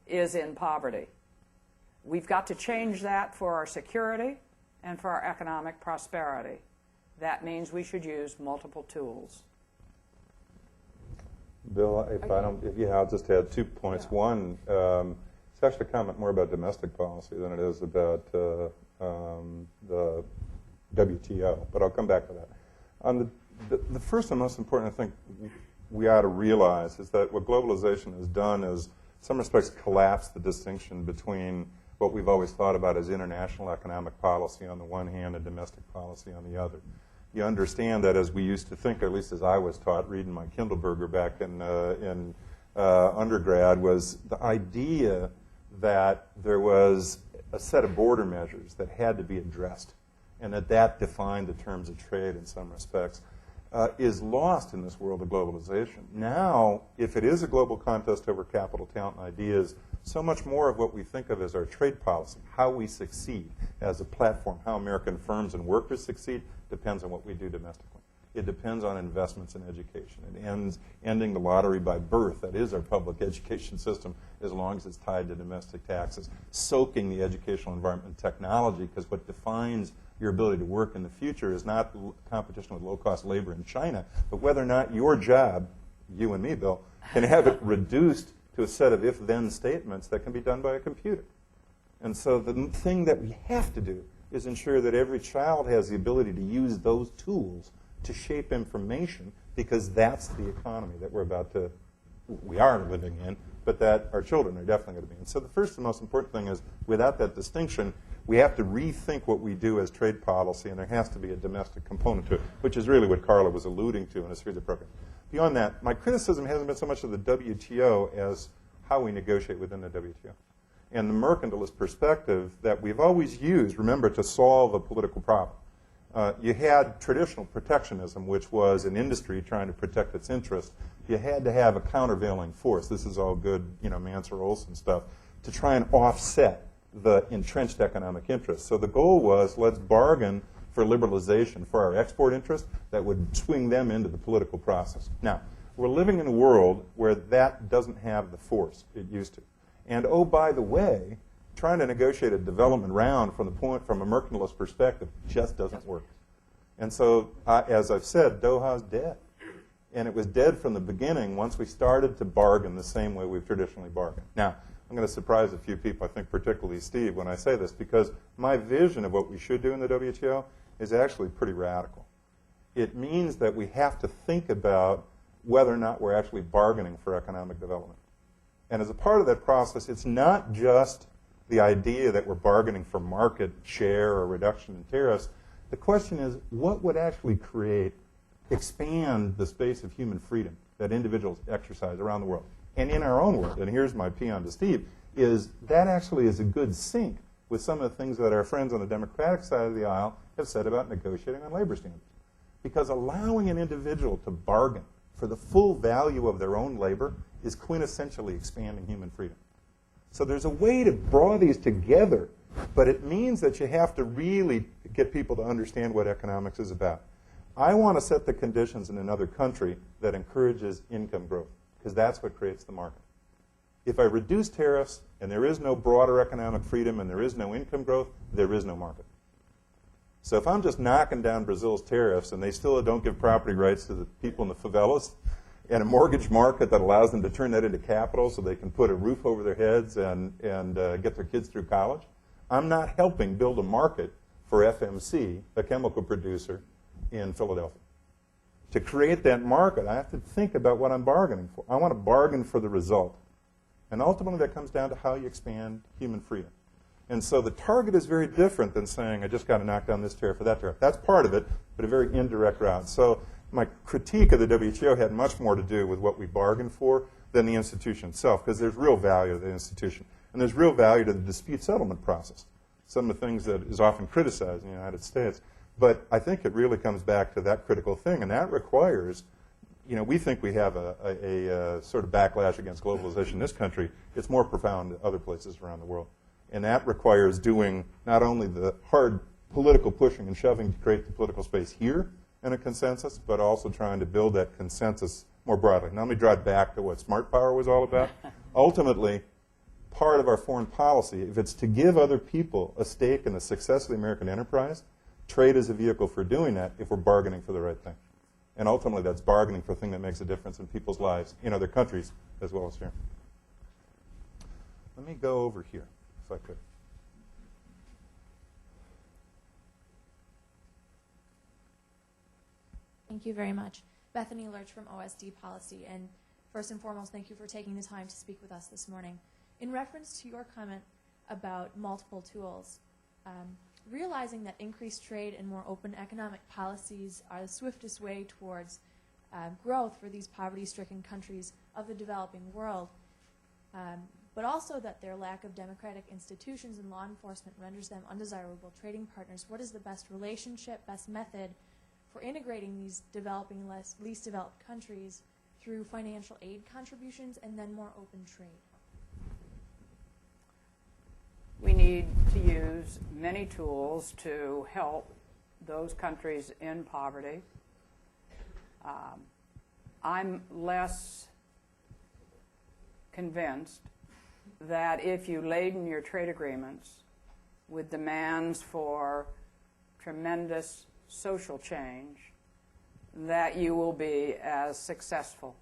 is in poverty. We've got to change that for our security and for our economic prosperity. That means we should use multiple tools. Bill, I'll just add 2 points. Yeah. One, it's actually a comment more about domestic policy than it is about the WTO, but I'll come back to that. On the first and most important, I think, we ought to realize is that what globalization has done is, in some respects, collapse the distinction between what we've always thought about as international economic policy on the one hand and domestic policy on the other. You understand that as we used to think, or at least as I was taught reading my Kindleberger back in undergrad, was the idea that there was a set of border measures that had to be addressed, and that defined the terms of trade in some respects, is lost in this world of globalization. Now, if it is a global contest over capital, talent, and ideas, so much more of what we think of as our trade policy, how we succeed as a platform, how American firms and workers succeed, depends on what we do domestically. It depends on investments in education. It ending the lottery by birth, that is our public education system, as long as it's tied to domestic taxes. Soaking the educational environment in technology, because what defines your ability to work in the future is not competition with low-cost labor in China, but whether or not your job, you and me, Bill, can have it reduced to a set of if-then statements that can be done by a computer. And so the thing that we have to do is ensure that every child has the ability to use those tools to shape information, because that's the economy that we are living in, but that our children are definitely going to be in. So the first and most important thing is, without that distinction, we have to rethink what we do as trade policy, and there has to be a domestic component to it, which is really what Carla was alluding to in a series of programs. Beyond that, my criticism hasn't been so much of the WTO as how we negotiate within the WTO. and the mercantilist perspective that we've always used, remember, to solve a political problem. You had traditional protectionism, which was an industry trying to protect its interests. You had to have a countervailing force. This is all good, Mansur-Olson stuff, to try and offset the entrenched economic interests. So the goal was, let's bargain for liberalization for our export interests that would swing them into the political process. Now, we're living in a world where that doesn't have the force it used to. And oh, by the way, trying to negotiate a development round from a mercantilist perspective just doesn't work. And so, as I've said, Doha's dead. And it was dead from the beginning once we started to bargain the same way we've traditionally bargained. Now, I'm going to surprise a few people, I think particularly Steve, when I say this, because my vision of what we should do in the WTO is actually pretty radical. It means that we have to think about whether or not we're actually bargaining for economic development. And as a part of that process, it's not just the idea that we're bargaining for market share or reduction in tariffs. The question is, what would actually expand the space of human freedom that individuals exercise around the world? And in our own world, and here's my peon to Steve, is that actually is a good sync with some of the things that our friends on the Democratic side of the aisle have said about negotiating on labor standards. Because allowing an individual to bargain for the full value of their own labor is quintessentially expanding human freedom. So there's a way to draw these together, but it means that you have to really get people to understand what economics is about. I want to set the conditions in another country that encourages income growth, because that's what creates the market. If I reduce tariffs and there is no broader economic freedom and there is no income growth, there is no market. So if I'm just knocking down Brazil's tariffs and they still don't give property rights to the people in the favelas and a mortgage market that allows them to turn that into capital so they can put a roof over their heads and get their kids through college, I'm not helping build a market for FMC, a chemical producer in Philadelphia. To create that market, I have to think about what I'm bargaining for. I want to bargain for the result. And ultimately, that comes down to how you expand human freedom. And so the target is very different than saying, I just got to knock down this tariff or that tariff. That's part of it, but a very indirect route. So my critique of the WTO had much more to do with what we bargained for than the institution itself, because there's real value to the institution. And there's real value to the dispute settlement process, some of the things that is often criticized in the United States. But I think it really comes back to that critical thing, and that requires, we think we have a sort of backlash against globalization in this country. It's more profound in other places around the world. And that requires doing not only the hard political pushing and shoving to create the political space here in a consensus, but also trying to build that consensus more broadly. Now let me draw it back to what smart power was all about. Ultimately, part of our foreign policy, if it's to give other people a stake in the success of the American enterprise, trade is a vehicle for doing that if we're bargaining for the right thing. And ultimately, that's bargaining for a thing that makes a difference in people's lives in other countries as well as here. Let me go over here, if I could. Thank you very much. Bethany Lurch from OSD Policy. And first and foremost, thank you for taking the time to speak with us this morning. In reference to your comment about multiple tools, realizing that increased trade and more open economic policies are the swiftest way towards growth for these poverty-stricken countries of the developing world, but also that their lack of democratic institutions and law enforcement renders them undesirable trading partners, what is the best relationship, best method for integrating these developing, least developed countries through financial aid contributions and then more open trade? We need to use many tools to help those countries in poverty. I'm less convinced that if you laden your trade agreements with demands for tremendous social change, that you will be as successful.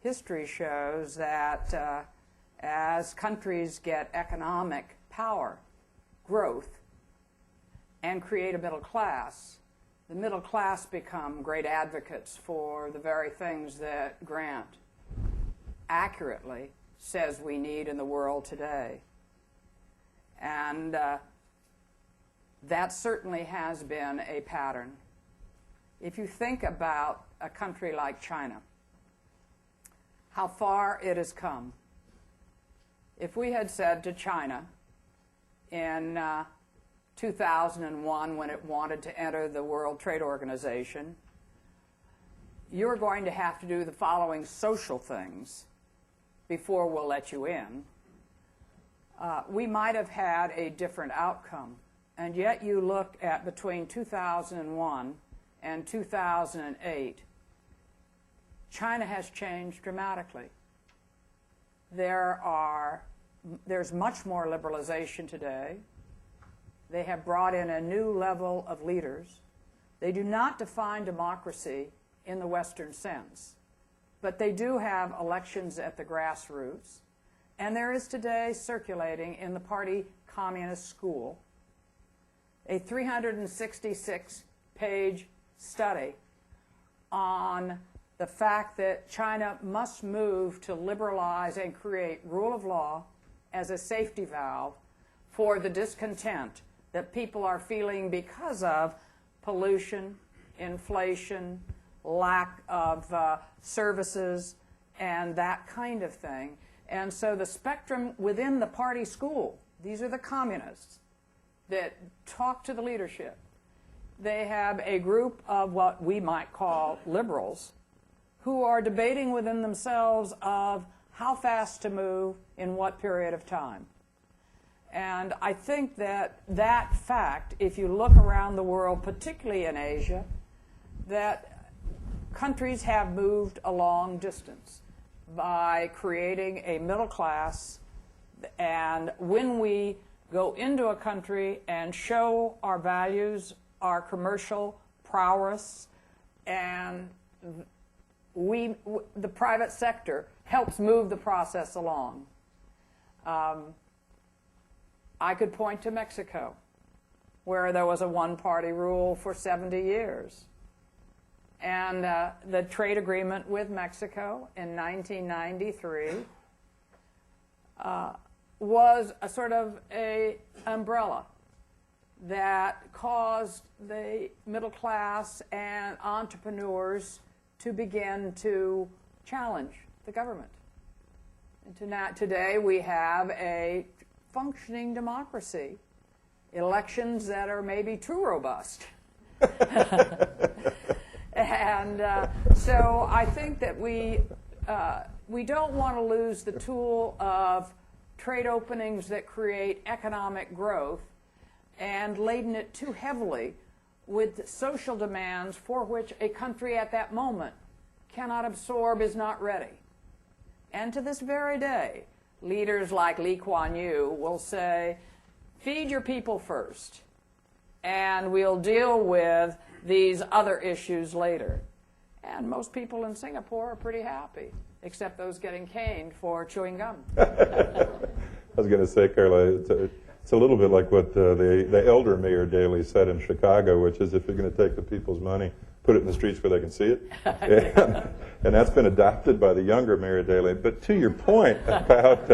History shows that as countries get economic power, growth, and create a middle class, the middle class become great advocates for the very things that Grant accurately says we need in the world today. And that certainly has been a pattern. If you think about a country like China, how far it has come. if we had said to China in 2001, when it wanted to enter the World Trade Organization, you're going to have to do the following social things before we'll let you in, we might have had a different outcome. And yet you look at between 2001 and 2008, China has changed dramatically. There's much more liberalization today. They have brought in a new level of leaders. They do not define democracy in the Western sense, but they do have elections at the grassroots. And there is today circulating in the Party Communist School a 366-page study on the fact that China must move to liberalize and create rule of law as a safety valve for the discontent that people are feeling because of pollution, inflation, lack of services, and that kind of thing. And so the spectrum within the party school, these are the communists that talk to the leadership. They have a group of what we might call liberals who are debating within themselves of how fast to move in what period of time. And I think that that fact, if you look around the world, particularly in Asia, that countries have moved a long distance by creating a middle class. And when we go into a country and show our values, our commercial prowess, and the private sector helps move the process along. I could point to Mexico, where there was a one-party rule for 70 years. And the trade agreement with Mexico in 1993 was a sort of an umbrella that caused the middle class and entrepreneurs to begin to challenge the government. And today we have a functioning democracy, elections that are maybe too robust. And so I think that we don't want to lose the tool of trade openings that create economic growth and laden it too heavily with social demands for which a country at that moment cannot absorb, is not ready. And to this very day, leaders like Lee Kuan Yew will say, feed your people first, and we'll deal with these other issues later. And most people in Singapore are pretty happy, except those getting caned for chewing gum. I was going to say, Carla, it's a little bit like what the elder Mayor Daley said in Chicago, which is if you're going to take the people's money, put it in the streets where they can see it. And that's been adopted by the younger Mayor Daley. But to your point about,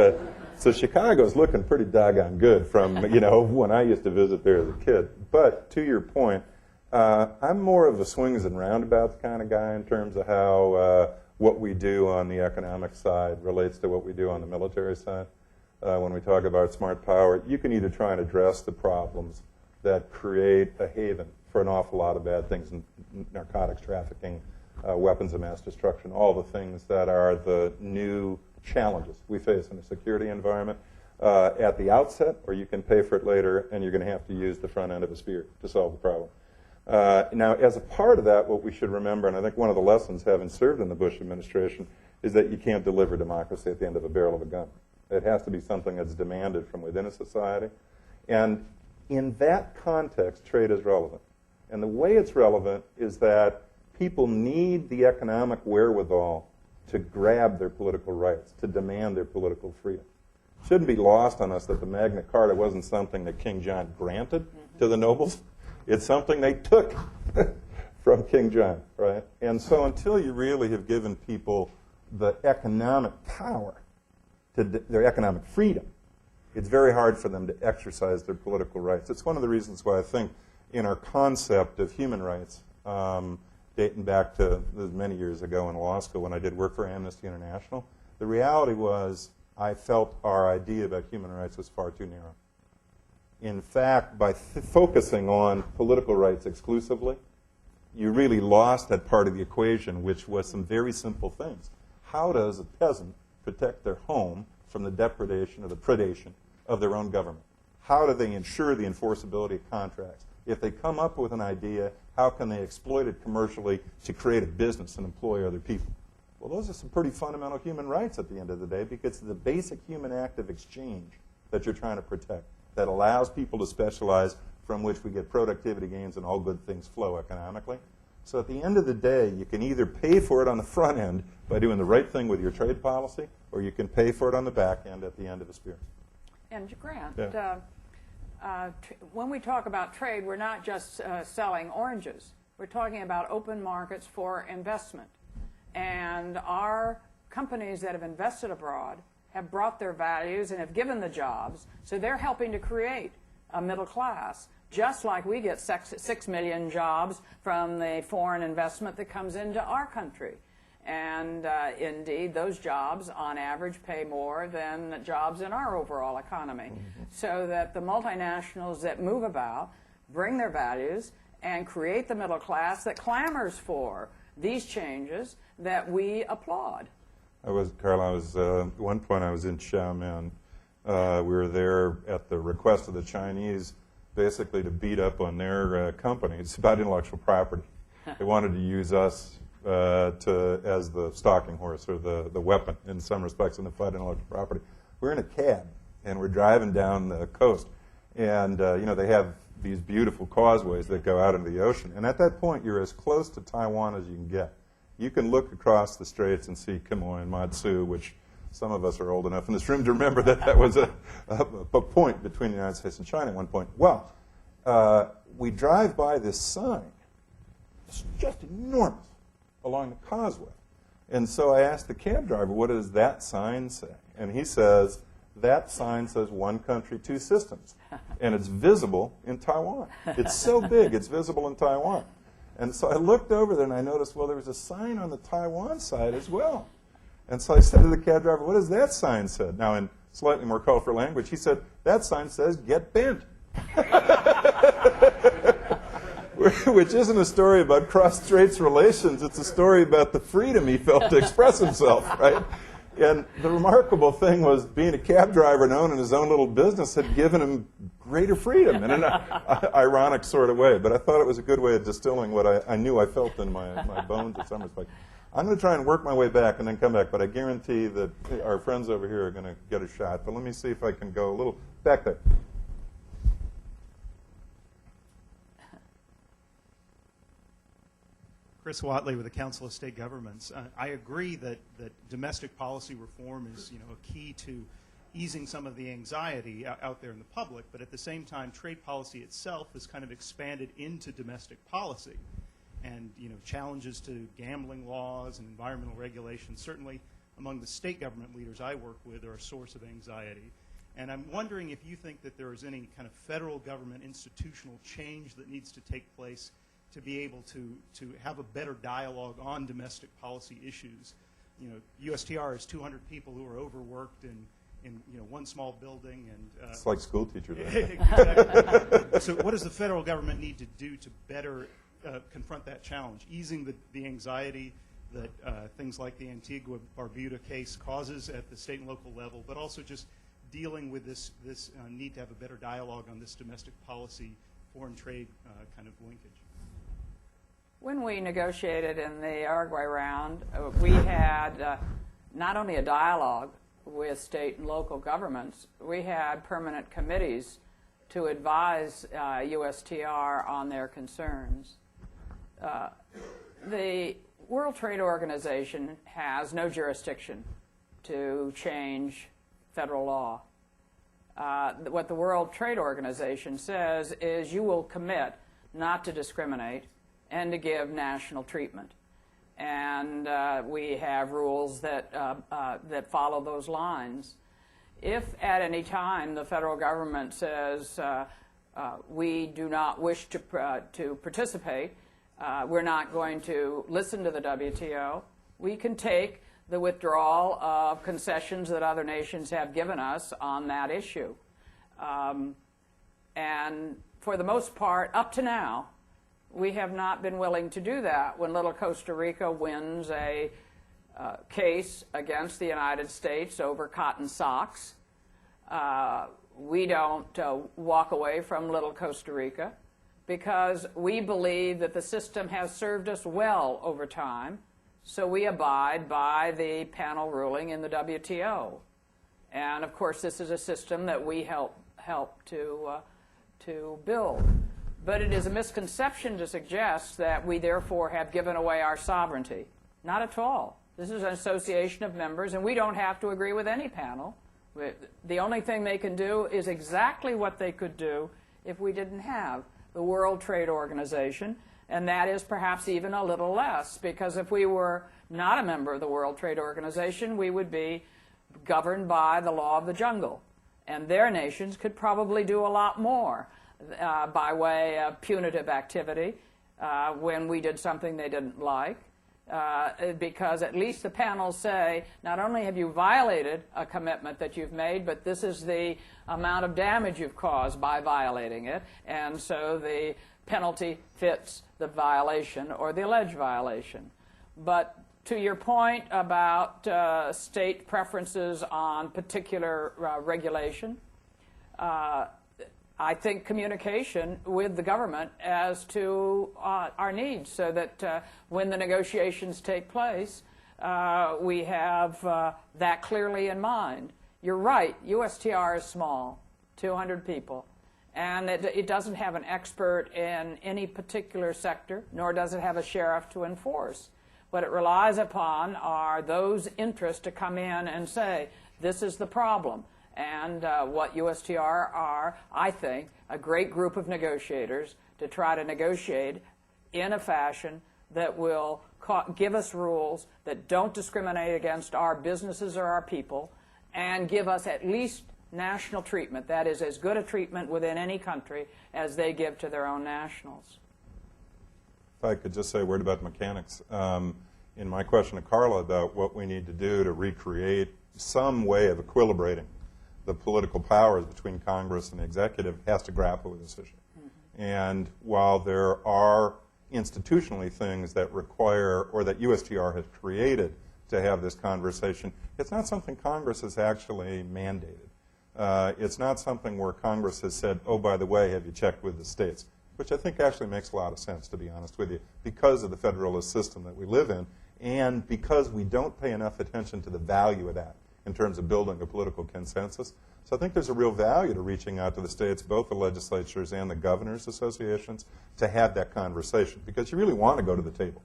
so Chicago's looking pretty doggone good from, when I used to visit there as a kid. But to your point, I'm more of a swings and roundabouts kind of guy in terms of how what we do on the economic side relates to what we do on the military side. When we talk about smart power, you can either try and address the problems that create a haven for an awful lot of bad things, narcotics trafficking, weapons of mass destruction, all the things that are the new challenges we face in a security environment at the outset, or you can pay for it later, and you're going to have to use the front end of a spear to solve the problem. Now, as a part of that, what we should remember, and I think one of the lessons having served in the Bush administration, is that you can't deliver democracy at the end of a barrel of a gun. It has to be something that's demanded from within a society. And in that context, trade is relevant. And the way it's relevant is that people need the economic wherewithal to grab their political rights, to demand their political freedom. It shouldn't be lost on us that the Magna Carta wasn't something that King John granted to the nobles. It's something they took from King John, right? And so until you really have given people the economic power, their economic freedom, it's very hard for them to exercise their political rights. It's one of the reasons why I think in our concept of human rights, dating back to many years ago in law school when I did work for Amnesty International, the reality was I felt our idea about human rights was far too narrow. In fact, by focusing on political rights exclusively, you really lost that part of the equation, which was some very simple things. How does a peasant protect their home from the depredation or the predation of their own government? How do they ensure the enforceability of contracts? If they come up with an idea, how can they exploit it commercially to create a business and employ other people? Well, those are some pretty fundamental human rights at the end of the day, because it's the basic human act of exchange that you're trying to protect that allows people to specialize, from which we get productivity gains and all good things flow economically. So at the end of the day, you can either pay for it on the front end by doing the right thing with your trade policy, or you can pay for it on the back end at the end of the spear. And Grant, Yeah. when we talk about trade, we're not just selling oranges. We're talking about open markets for investment. And our companies that have invested abroad have brought their values and have given the jobs, so they're helping to create a middle class, just like we get 6 million jobs from the foreign investment that comes into our country. And indeed, those jobs, on average, pay more than jobs in our overall economy. So that the multinationals that move about bring their values and create the middle class that clamors for these changes that we applaud. Carla, at one point I was in Xiamen. We were there at the request of the Chinese, basically to beat up on their company. It's about intellectual property. They wanted to use us as the stalking horse, or the weapon in some respects in the fight intellectual property. We're in a cab and we're driving down the coast, and they have these beautiful causeways that go out into the ocean. And at that point, you're as close to Taiwan as you can get. You can look across the straits and see Quemoy and Matsu, which some of us are old enough in this room to remember that was a point between the United States and China at one point. Well, we drive by this sign. It's just enormous along the causeway. And so I asked the cab driver, what does that sign say? And he says, that sign says one country, two systems. And it's visible in Taiwan. It's so big, it's visible in Taiwan. And so I looked over there and I noticed, well, there was a sign on the Taiwan side as well. And so I said to the cab driver, what does that sign say? Now, in slightly more colorful language, he said, that sign says, get bent. Which isn't a story about cross-straits relations. It's a story about the freedom he felt to express himself, right? And the remarkable thing was, being a cab driver and owning his own little business had given him greater freedom in an ironic sort of way. But I thought it was a good way of distilling what I knew I felt in my bones in some respect. I'm going to try and work my way back and then come back, but I guarantee that our friends over here are going to get a shot. But let me see if I can go a little back there. Chris Watley with the Council of State Governments. I agree that domestic policy reform is, a key to easing some of the anxiety out there in the public, but at the same time, trade policy itself has kind of expanded into domestic policy. And, challenges to gambling laws and environmental regulations, certainly among the state government leaders I work with, are a source of anxiety. And I'm wondering if you think that there is any kind of federal government institutional change that needs to take place to be able to have a better dialogue on domestic policy issues. USTR has 200 people who are overworked in one small building, and it's like school teachers. Exactly. So what does the federal government need to do to better confront that challenge, easing the anxiety that things like the Antigua-Barbuda case causes at the state and local level, but also just dealing with this need to have a better dialogue on this domestic policy, foreign trade kind of linkage? When we negotiated in the Uruguay round, we had not only a dialogue with state and local governments, we had permanent committees to advise USTR on their concerns. The World Trade Organization has no jurisdiction to change federal law. What the World Trade Organization says is you will commit not to discriminate and to give national treatment. And we have rules that follow those lines. If at any time the federal government says we do not wish to participate, we're not going to listen to the WTO, we can take the withdrawal of concessions that other nations have given us on that issue. And for the most part, up to now, we have not been willing to do that. When little Costa Rica wins a case against the United States over cotton socks, we don't walk away from little Costa Rica, because we believe that the system has served us well over time, so we abide by the panel ruling in the WTO. And of course, this is a system that we help to build. But it is a misconception to suggest that we therefore have given away our sovereignty. Not at all. This is an association of members, and we don't have to agree with any panel. The only thing they can do is exactly what they could do if we didn't have the World Trade Organization, and that is perhaps even a little less, because if we were not a member of the World Trade Organization, we would be governed by the law of the jungle, and their nations could probably do a lot more by way of punitive activity when we did something they didn't like, because at least the panels say, not only have you violated a commitment that you've made, but this is the amount of damage you've caused by violating it, and so the penalty fits the violation or the alleged violation. But to your point about state preferences on particular regulation, I think communication with the government as to our needs, so that when the negotiations take place, we have that clearly in mind. You're right, USTR is small, 200 people, and it doesn't have an expert in any particular sector, nor does it have a sheriff to enforce. What it relies upon are those interests to come in and say, this is the problem. And what USTR are, I think, a great group of negotiators to try to negotiate in a fashion that will give us rules that don't discriminate against our businesses or our people, and give us at least national treatment. That is, as good a treatment within any country as they give to their own nationals. If I could just say a word about mechanics. In my question to Carla about what we need to do to recreate some way of equilibrating the political powers between Congress and the executive, has to grapple with this issue. Mm-hmm. And while there are institutionally things that require, or that USTR has created to have this conversation, it's not something Congress has actually mandated. It's not something where Congress has said, oh, by the way, have you checked with the states? Which I think actually makes a lot of sense, to be honest with you, because of the federalist system that we live in, and because we don't pay enough attention to the value of that in terms of building a political consensus. So I think there's a real value to reaching out to the states, both the legislatures and the governors' associations, to have that conversation, because you really want to go to the table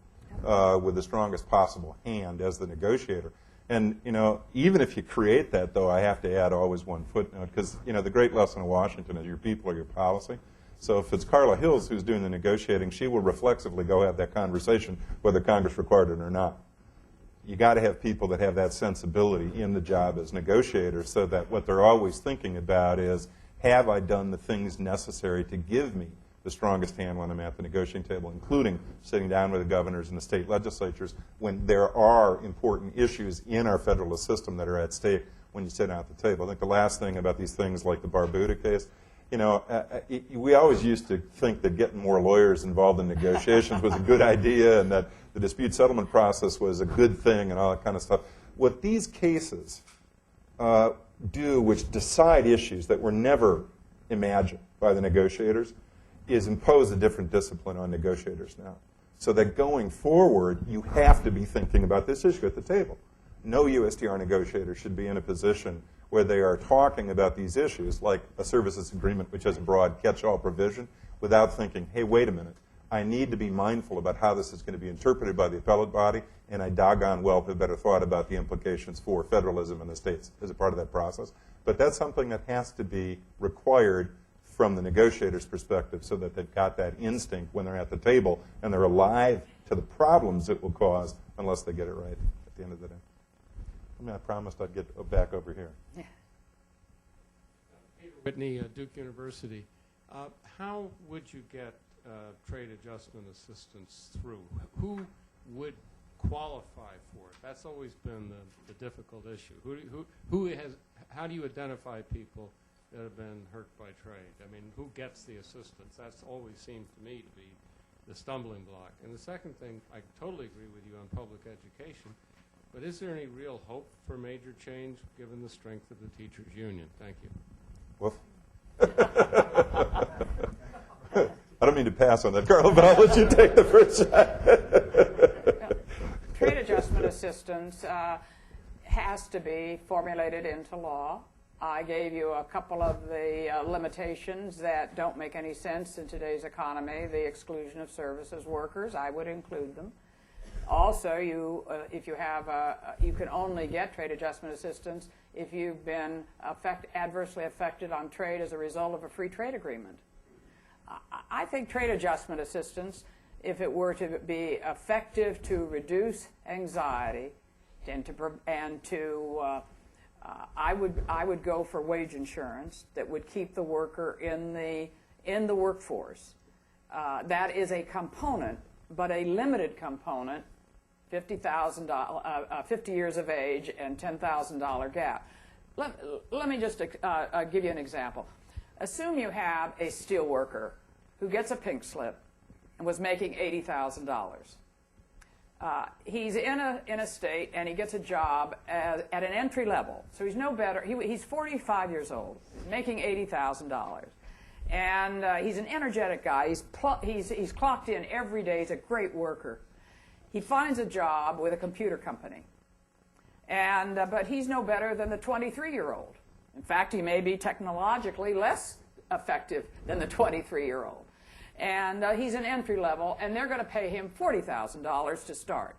with the strongest possible hand as the negotiator. And, you know, even if you create that, though, I have to add always one footnote, because, you know, the great lesson of Washington is your people are your policy. So if it's Carla Hills who's doing the negotiating, she will reflexively go have that conversation, whether Congress required it or not. You got to have people that have that sensibility in the job as negotiators, so that what they're always thinking about is, have I done the things necessary to give me the strongest hand when I'm at the negotiating table, including sitting down with the governors and the state legislatures when there are important issues in our federalist system that are at stake when you sit down at the table. I think the last thing about these things like the Barbuda case, you know, we always used to think that getting more lawyers involved in negotiations was a good idea, and that the dispute settlement process was a good thing and all that kind of stuff. What these cases do, which decide issues that were never imagined by the negotiators, is impose a different discipline on negotiators now. So that going forward, you have to be thinking about this issue at the table. No USTR negotiator should be in a position where they are talking about these issues, like a services agreement which has a broad catch-all provision, without thinking, hey, wait a minute, I need to be mindful about how this is going to be interpreted by the appellate body, and I doggone well have better thought about the implications for federalism in the states as a part of that process. But that's something that has to be required from the negotiator's perspective, so that they've got that instinct when they're at the table and they're alive to the problems it will cause unless they get it right at the end of the day. I mean, I promised I'd get back over here. Yeah. Peter Whitney, Duke University. How would you get trade adjustment assistance through? Who would qualify for it? That's always been the difficult issue. How do you identify people that have been hurt by trade? I mean, who gets the assistance? That's always seemed to me to be the stumbling block. And the second thing, I totally agree with you on public education, but is there any real hope for major change given the strength of the teachers' union? Thank you. Well, I don't mean to pass on that, Carla, but I'll let you take the first shot. Trade adjustment assistance has to be formulated into law. I gave you a couple of the limitations that don't make any sense in today's economy. The exclusion of services workers, I would include them. Also, if you have, you can only get trade adjustment assistance if you've been adversely affected on trade as a result of a free trade agreement. I think trade adjustment assistance, if it were to be effective to reduce anxiety I would go for wage insurance that would keep the worker in the workforce. That is a component, but a limited component. $50,000, 50 years of age, and $10,000 gap. Let me just give you an example. Assume you have a steel worker who gets a pink slip and was making $80,000. He's in a state and he gets a job at an entry level. So he's no better. He's 45 years old, making $80,000. And he's an energetic guy. He's clocked in every day. He's a great worker. He finds a job with a computer company. But he's no better than the 23-year-old. In fact, he may be technologically less effective than the 23-year-old. And he's an entry level, and they're going to pay him $40,000 to start.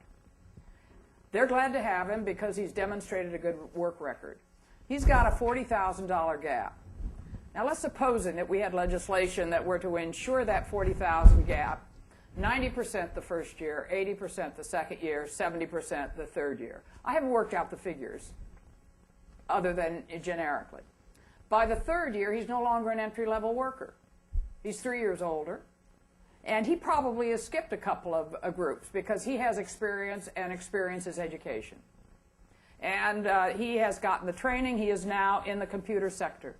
They're glad to have him because he's demonstrated a good work record. He's got a $40,000 gap. Now let's suppose that we had legislation that were to ensure that $40,000 gap, 90% the first year, 80% the second year, 70% the third year. I haven't worked out the figures other than generically. By the third year, he's no longer an entry-level worker. He's 3 years older, and he probably has skipped a couple of groups because he has experience, and experience is education. And he has gotten the training. He is now in the computer sector.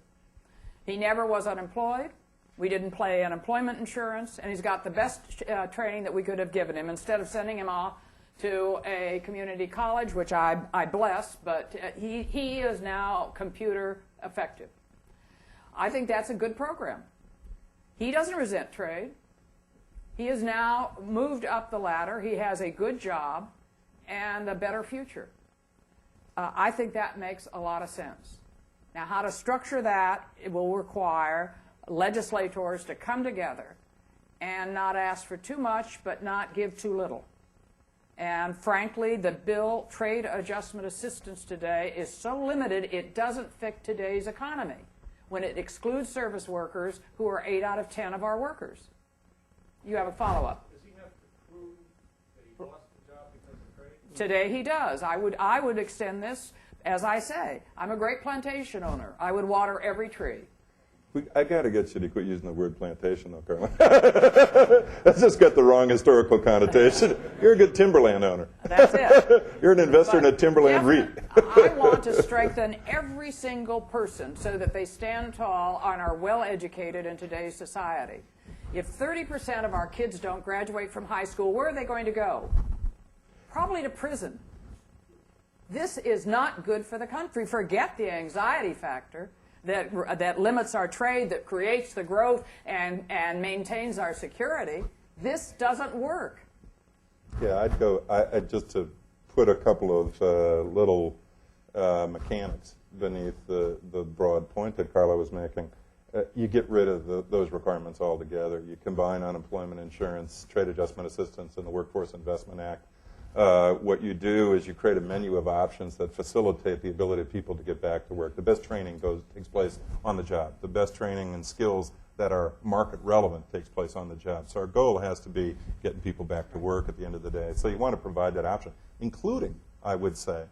He never was unemployed. We didn't pay unemployment insurance, and he's got the best training that we could have given him. Instead of sending him off to a community college, which I bless, but he is now computer effective. I think that's a good program. He doesn't resent trade. He has now moved up the ladder. He has a good job and a better future. I think that makes a lot of sense. Now, how to structure that, it will require legislators to come together and not ask for too much but not give too little. And frankly, the bill trade adjustment assistance today is so limited it doesn't fit today's economy when it excludes service workers who are 8 out of 10 of our workers. You have a follow-up. Does he have to prove that he lost the job because of trade? Today he does. I would extend this, as I say, I'm a great plantation owner. I would water every tree. I got to get you to quit using the word plantation, though, Carla. That's just got the wrong historical connotation. You're a good timberland owner. That's it. You're an investor in a timberland REIT. I want to strengthen every single person so that they stand tall and are well-educated in today's society. If 30% of our kids don't graduate from high school, where are they going to go? Probably to prison. This is not good for the country. Forget the anxiety factor that limits our trade, that creates the growth and maintains our security. This doesn't work. Yeah, I'd go, just to put a couple of little mechanics beneath the broad point that Carla was making. You get rid of those requirements altogether. You combine unemployment insurance, trade adjustment assistance, and the Workforce Investment Act. What you do is you create a menu of options that facilitate the ability of people to get back to work. The best training takes place on the job. The best training and skills that are market relevant takes place on the job. So our goal has to be getting people back to work at the end of the day. So you want to provide that option, including, I would say,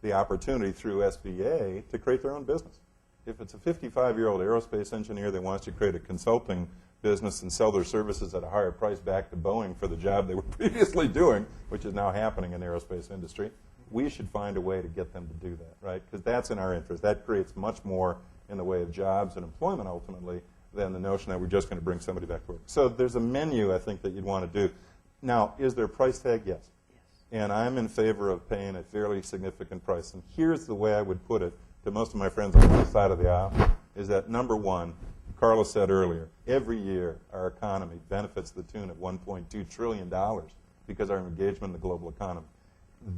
the opportunity through SBA to create their own business. If it's a 55-year-old aerospace engineer that wants to create a consulting business and sell their services at a higher price back to Boeing for the job they were previously doing, which is now happening in the aerospace industry. We should find a way to get them to do that, right? Because that's in our interest. That creates much more in the way of jobs and employment ultimately than the notion that we're just going to bring somebody back to work. So there's a menu, I think, that you'd want to do. Now, is there a price tag? Yes. And I'm in favor of paying a fairly significant price. And here's the way I would put it to most of my friends on this side of the aisle, is that number one, Carla said earlier, every year our economy benefits to the tune of $1.2 trillion because of our engagement in the global economy.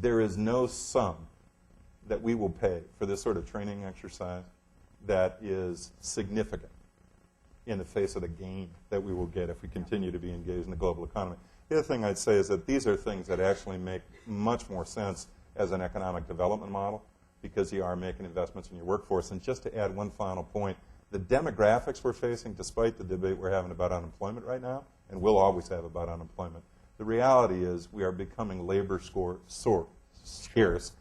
There is no sum that we will pay for this sort of training exercise that is significant in the face of the gain that we will get if we continue to be engaged in the global economy. The other thing I'd say is that these are things that actually make much more sense as an economic development model because you are making investments in your workforce. And just to add one final point, the demographics we're facing, despite the debate we're having about unemployment right now, and we'll always have about unemployment, the reality is we are becoming labor scarce,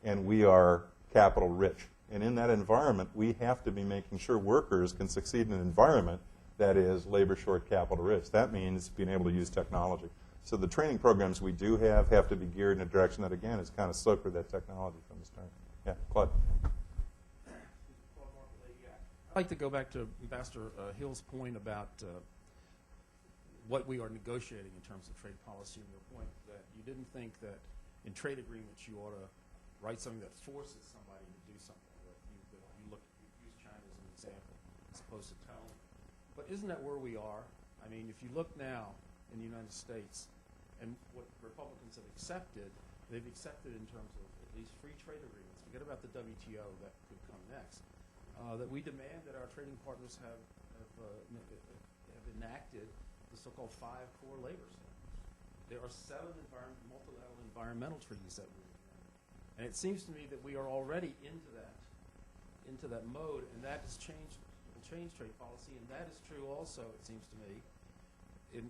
and we are capital rich. And in that environment, we have to be making sure workers can succeed in an environment that is labor short, capital rich. That means being able to use technology. So the training programs we do have to be geared in a direction that, again, is kind of soaked with that technology from the start. Yeah, Claude. I'd like to go back to Ambassador Hill's point about what we are negotiating in terms of trade policy, and your point that you didn't think that in trade agreements you ought to write something that forces somebody to do something. That you use China as an example as opposed to telling them. But isn't that where we are? I mean, if you look now in the United States and what Republicans have accepted, they've accepted in terms of at least free trade agreements. Forget about the WTO that could come next. That we demand that our trading partners have enacted the so-called 5 core labor standards. There are 7 multilateral environmental treaties that we're in. And it seems to me that we are already into that mode, and that has changed, will change trade policy, and that is true also, it seems to me, in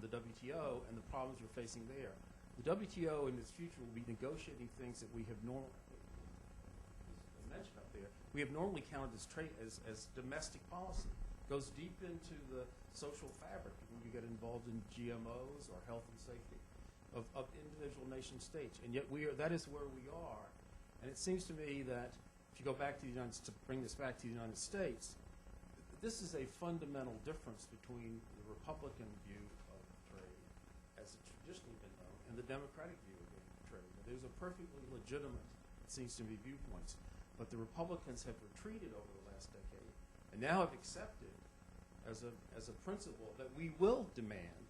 the WTO and the problems we're facing there. The WTO in its future will be negotiating things that we have normally mentioned up there. We have normally counted as trade as domestic policy. It goes deep into the social fabric when you get involved in GMOs or health and safety of individual nation states. And yet that is where we are. And it seems to me that if you go back to to bring this back to the United States, this is a fundamental difference between the Republican view of trade, as it's traditionally been known, and the Democratic view of trade. There's a perfectly legitimate, it seems to me, viewpoints. But the Republicans have retreated over the last decade and now have accepted as a principle that we will demand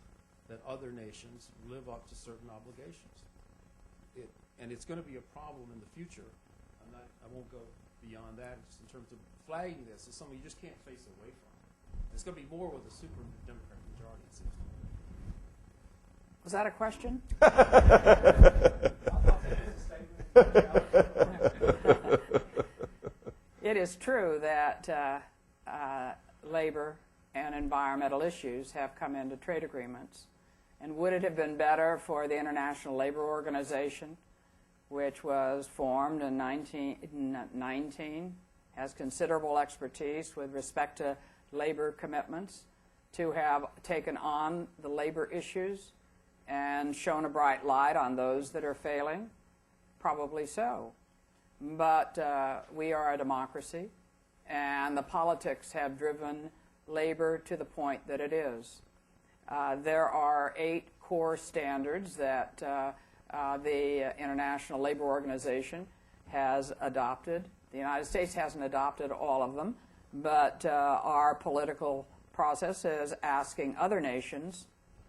that other nations live up to certain obligations. And it's going to be a problem in the future. I won't go beyond that just in terms of flagging this as something you just can't face away from. It's going to be more with a super Democratic majority, it seems to me. Was that a question? It is true that labor and environmental issues have come into trade agreements. And would it have been better for the International Labor Organization, which was formed in 1919, has considerable expertise with respect to labor commitments, to have taken on the labor issues and shone a bright light on those that are failing? Probably so. But we are a democracy, and the politics have driven labor to the point that it is. There are 8 core standards that the International Labor Organization has adopted. The United States hasn't adopted all of them, but our political process is asking other nations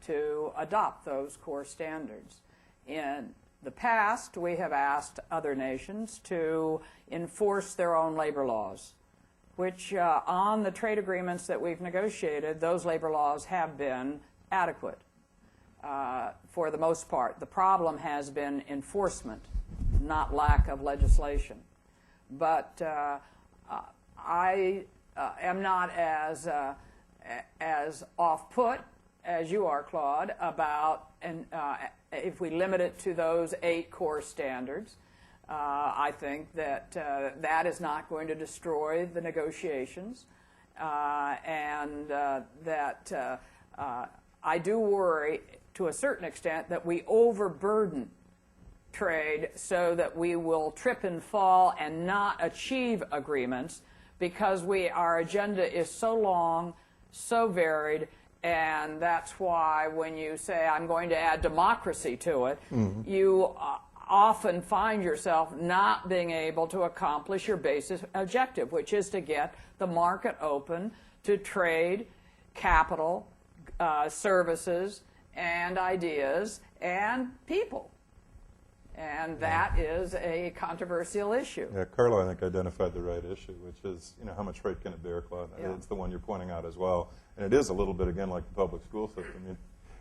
to adopt those core standards. In the past, we have asked other nations to enforce their own labor laws, which on the trade agreements that we've negotiated, those labor laws have been adequate for the most part. The problem has been enforcement, not lack of legislation. But I am not as off-put as you are, Claude, about if we limit it to those 8 core standards. I think that that is not going to destroy the negotiations. I do worry to a certain extent that we overburden trade so that we will trip and fall and not achieve agreements because our agenda is so long, so varied, and that's why when you say I'm going to add democracy to it, you often find yourself not being able to accomplish your basic objective, which is to get the market open to trade, capital, services, and ideas, and people. And that is a controversial issue. Yeah, Carla, I think, identified the right issue, which is, how much freight can it bear, Claude? Yeah. It's the one you're pointing out as well. And it is a little bit, again, like the public school system.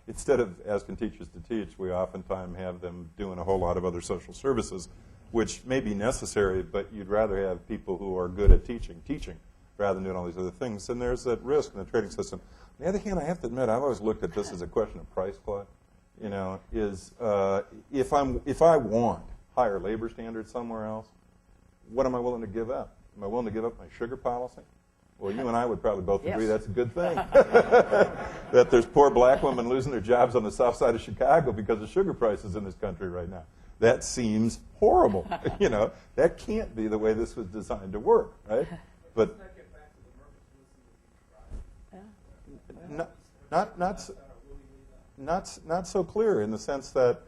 Instead of asking teachers to teach, we oftentimes have them doing a whole lot of other social services, which may be necessary, but you'd rather have people who are good at teaching, rather than doing all these other things. And there's that risk in the trading system. On the other hand, I have to admit, I've always looked at this as a question of price, Claude. If I want higher labor standards somewhere else, what am I willing to give up? Am I willing to give up my sugar policy? Well, you and I would probably both agree that's a good thing. That there's poor black women losing their jobs on the south side of Chicago because of sugar prices in this country right now. That seems horrible. That can't be the way this was designed to work, right? But not so clear in the sense that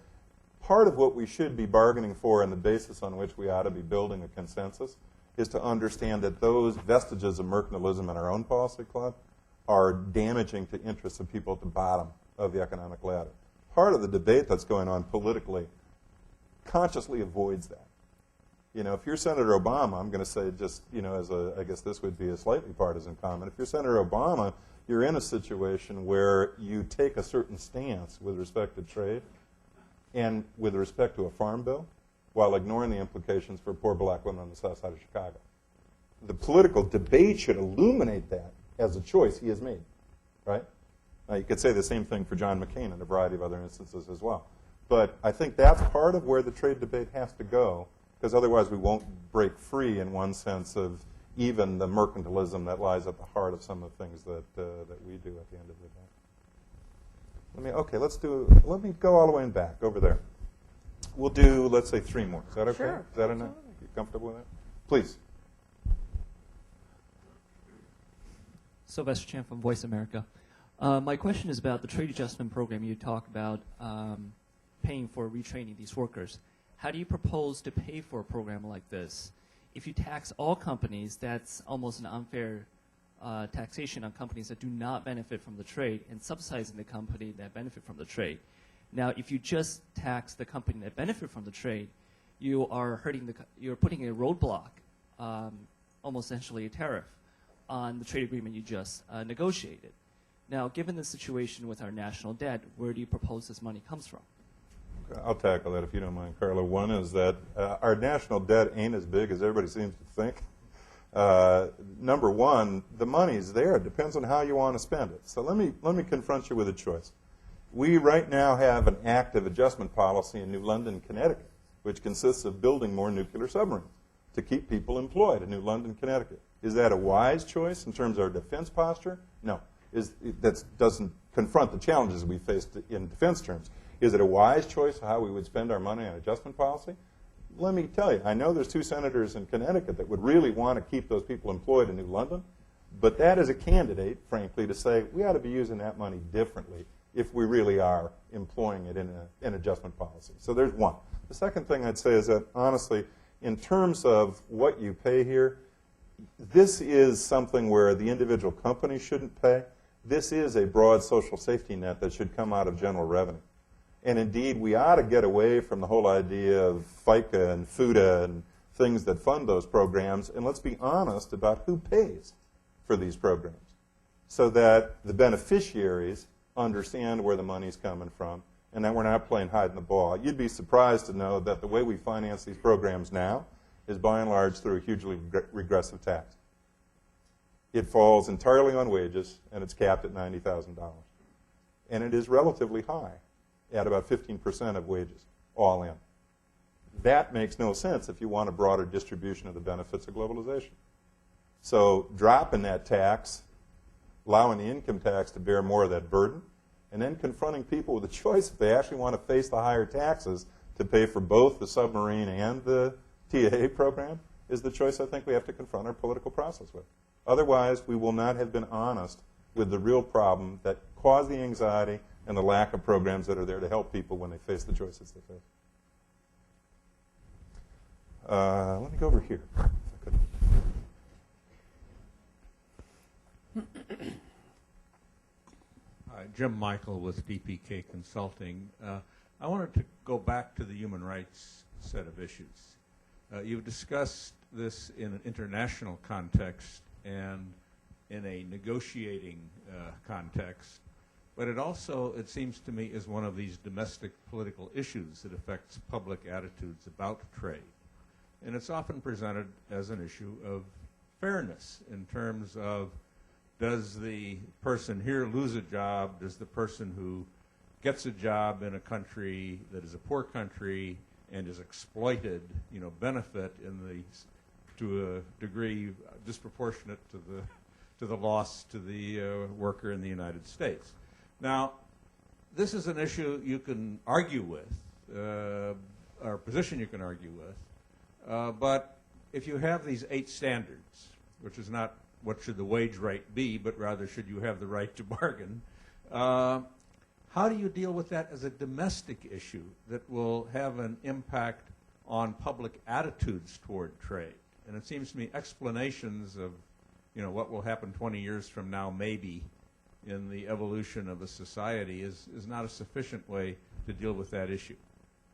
part of what we should be bargaining for and the basis on which we ought to be building a consensus is to understand that those vestiges of mercantilism in our own policy, Claude, are damaging to interests of people at the bottom of the economic ladder. Part of the debate that's going on politically consciously avoids that. If you're Senator Obama, I'm going to say just, I guess this would be a slightly partisan comment. If you're Senator Obama, you're in a situation where you take a certain stance with respect to trade and with respect to a farm bill while ignoring the implications for poor black women on the south side of Chicago. The political debate should illuminate that as a choice he has made, right? Now, you could say the same thing for John McCain in a variety of other instances as well. But I think that's part of where the trade debate has to go, because otherwise we won't break free in one sense of even the mercantilism that lies at the heart of some of the things that we do at the end of the day. Let me go all the way in back over there. We'll do, let's say, 3 more. Is that okay? Sure. Is that enough? You comfortable with that? Please. Sylvester Chan from Voice America. My question is about the trade adjustment program. You talk about paying for retraining these workers. How do you propose to pay for a program like this? If you tax all companies, that's almost an unfair taxation on companies that do not benefit from the trade and subsidizing the company that benefit from the trade. Now, if you just tax the company that benefit from the trade, you are you're putting a roadblock, almost essentially a tariff, on the trade agreement you just negotiated. Now, given the situation with our national debt, where do you propose this money comes from? I'll tackle that if you don't mind, Carla. One is that our national debt ain't as big as everybody seems to think. Number one, the money's there. It depends on how you want to spend it. So let me confront you with a choice. We right now have an active adjustment policy in New London, Connecticut, which consists of building more nuclear submarines to keep people employed in New London, Connecticut. Is that a wise choice in terms of our defense posture? No. That doesn't confront the challenges we face in defense terms. Is it a wise choice of how we would spend our money on adjustment policy? Let me tell you, I know there's 2 senators in Connecticut that would really want to keep those people employed in New London, but that is a candidate, frankly, to say we ought to be using that money differently if we really are employing it in an adjustment policy. So there's one. The second thing I'd say is that, honestly, in terms of what you pay here, this is something where the individual company shouldn't pay. This is a broad social safety net that should come out of general revenue. And indeed, we ought to get away from the whole idea of FICA and FUTA and things that fund those programs, and let's be honest about who pays for these programs so that the beneficiaries understand where the money's coming from and that we're not playing hide in the ball. You'd be surprised to know that the way we finance these programs now is by and large through a hugely regressive tax. It falls entirely on wages, and it's capped at $90,000. And it is relatively high, at about 15% of wages, all in. That makes no sense if you want a broader distribution of the benefits of globalization. So dropping that tax, allowing the income tax to bear more of that burden, and then confronting people with a choice if they actually want to face the higher taxes to pay for both the submarine and the TAA program is the choice I think we have to confront our political process with. Otherwise, we will not have been honest with the real problem that caused the anxiety and the lack of programs that are there to help people when they face the choices they face. Let me go over here. If I could. Hi, Jim Michael with DPK Consulting. I wanted to go back to the human rights set of issues. You've discussed this in an international context and in a negotiating context, but it also, it seems to me, is one of these domestic political issues that affects public attitudes about trade. And it's often presented as an issue of fairness in terms of, does the person here lose a job? Does the person who gets a job in a country that is a poor country and is exploited, benefit to a degree disproportionate to the loss to the worker in the United States? Now, this is an issue you can argue with, or a position you can argue with, but if you have these 8 standards, which is not what should the wage rate be, but rather should you have the right to bargain, how do you deal with that as a domestic issue that will have an impact on public attitudes toward trade? And it seems to me explanations of what will happen 20 years from now maybe in the evolution of a society is not a sufficient way to deal with that issue.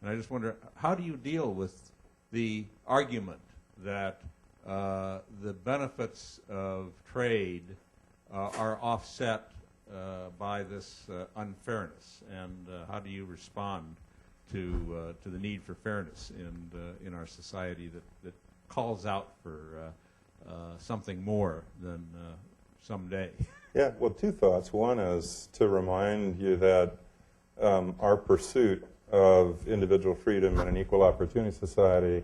And I just wonder, how do you deal with the argument that the benefits of trade are offset by this unfairness, and how do you respond to the need for fairness in our society that calls out for something more than someday? Yeah, well, 2 thoughts. One is to remind you that our pursuit of individual freedom and an equal opportunity society